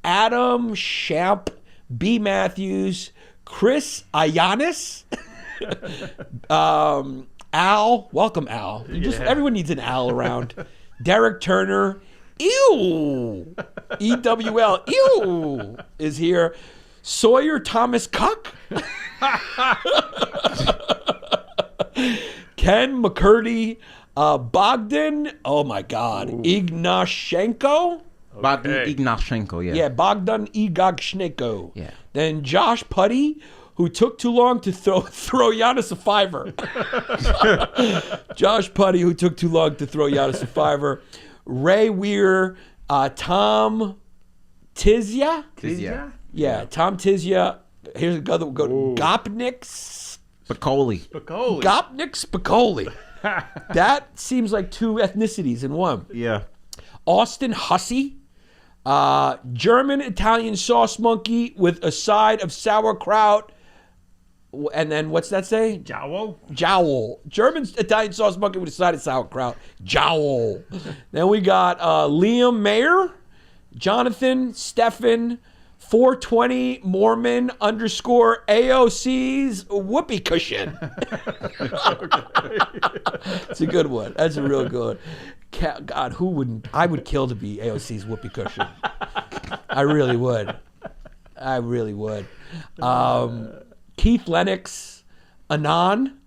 Adam Shamp, B. Matthews, Chris Ayanis, Al. Welcome, Al. Everyone needs an Al around. Derek Turner, ew. EWL, ew, is here. Sawyer Thomas Cuck. Ken McCurdy. Bogdan, oh my God, Ignashenko. Bogdan Ignashenko, yeah. Yeah, Bogdan Ignashenko. Yeah. Then Josh Putty, who took too long to throw Yannis a fiver. Josh Putty, who took too long to throw Yannis a fiver. Ray Weir, Tom Tizia. Tizia? Yeah, Tom Tizia. Here's another go. Gopnik Spicoli. Spicoli. That seems like two ethnicities in one. Yeah. Austin Hussey, German Italian sauce monkey with a side of sauerkraut, and then what's that say? Jowl. German Italian sauce monkey with a side of sauerkraut. Jowl. Then we got Liam Mayer, Jonathan Stefan, 420 Mormon _ AOC's whoopee cushion. It's a good one. That's a real good one. God, who wouldn't? I would kill to be AOC's whoopee cushion. I really would. Keith Lennox, Anon,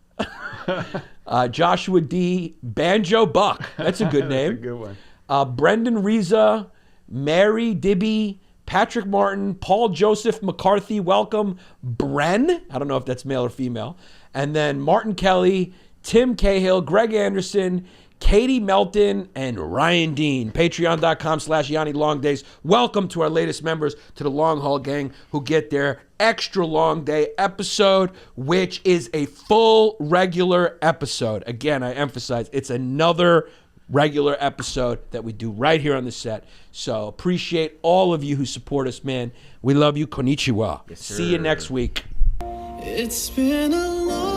Joshua D, Banjo Buck. That's a good name. That's a good one. Brendan Reza, Mary Dibby, Patrick Martin, Paul Joseph McCarthy, welcome. Bren, I don't know if that's male or female. And then Martin Kelly, Tim Cahill, Greg Anderson, Katie Melton, and Ryan Dean. Patreon.com/Yanni Longdays. Welcome to our latest members to the Long Haul Gang who get their extra long day episode, which is a full regular episode. Again, I emphasize it's another regular episode that we do right here on the set. So appreciate all of you who support us, man. We love you. Konnichiwa. Yes, See you next week. It's been a long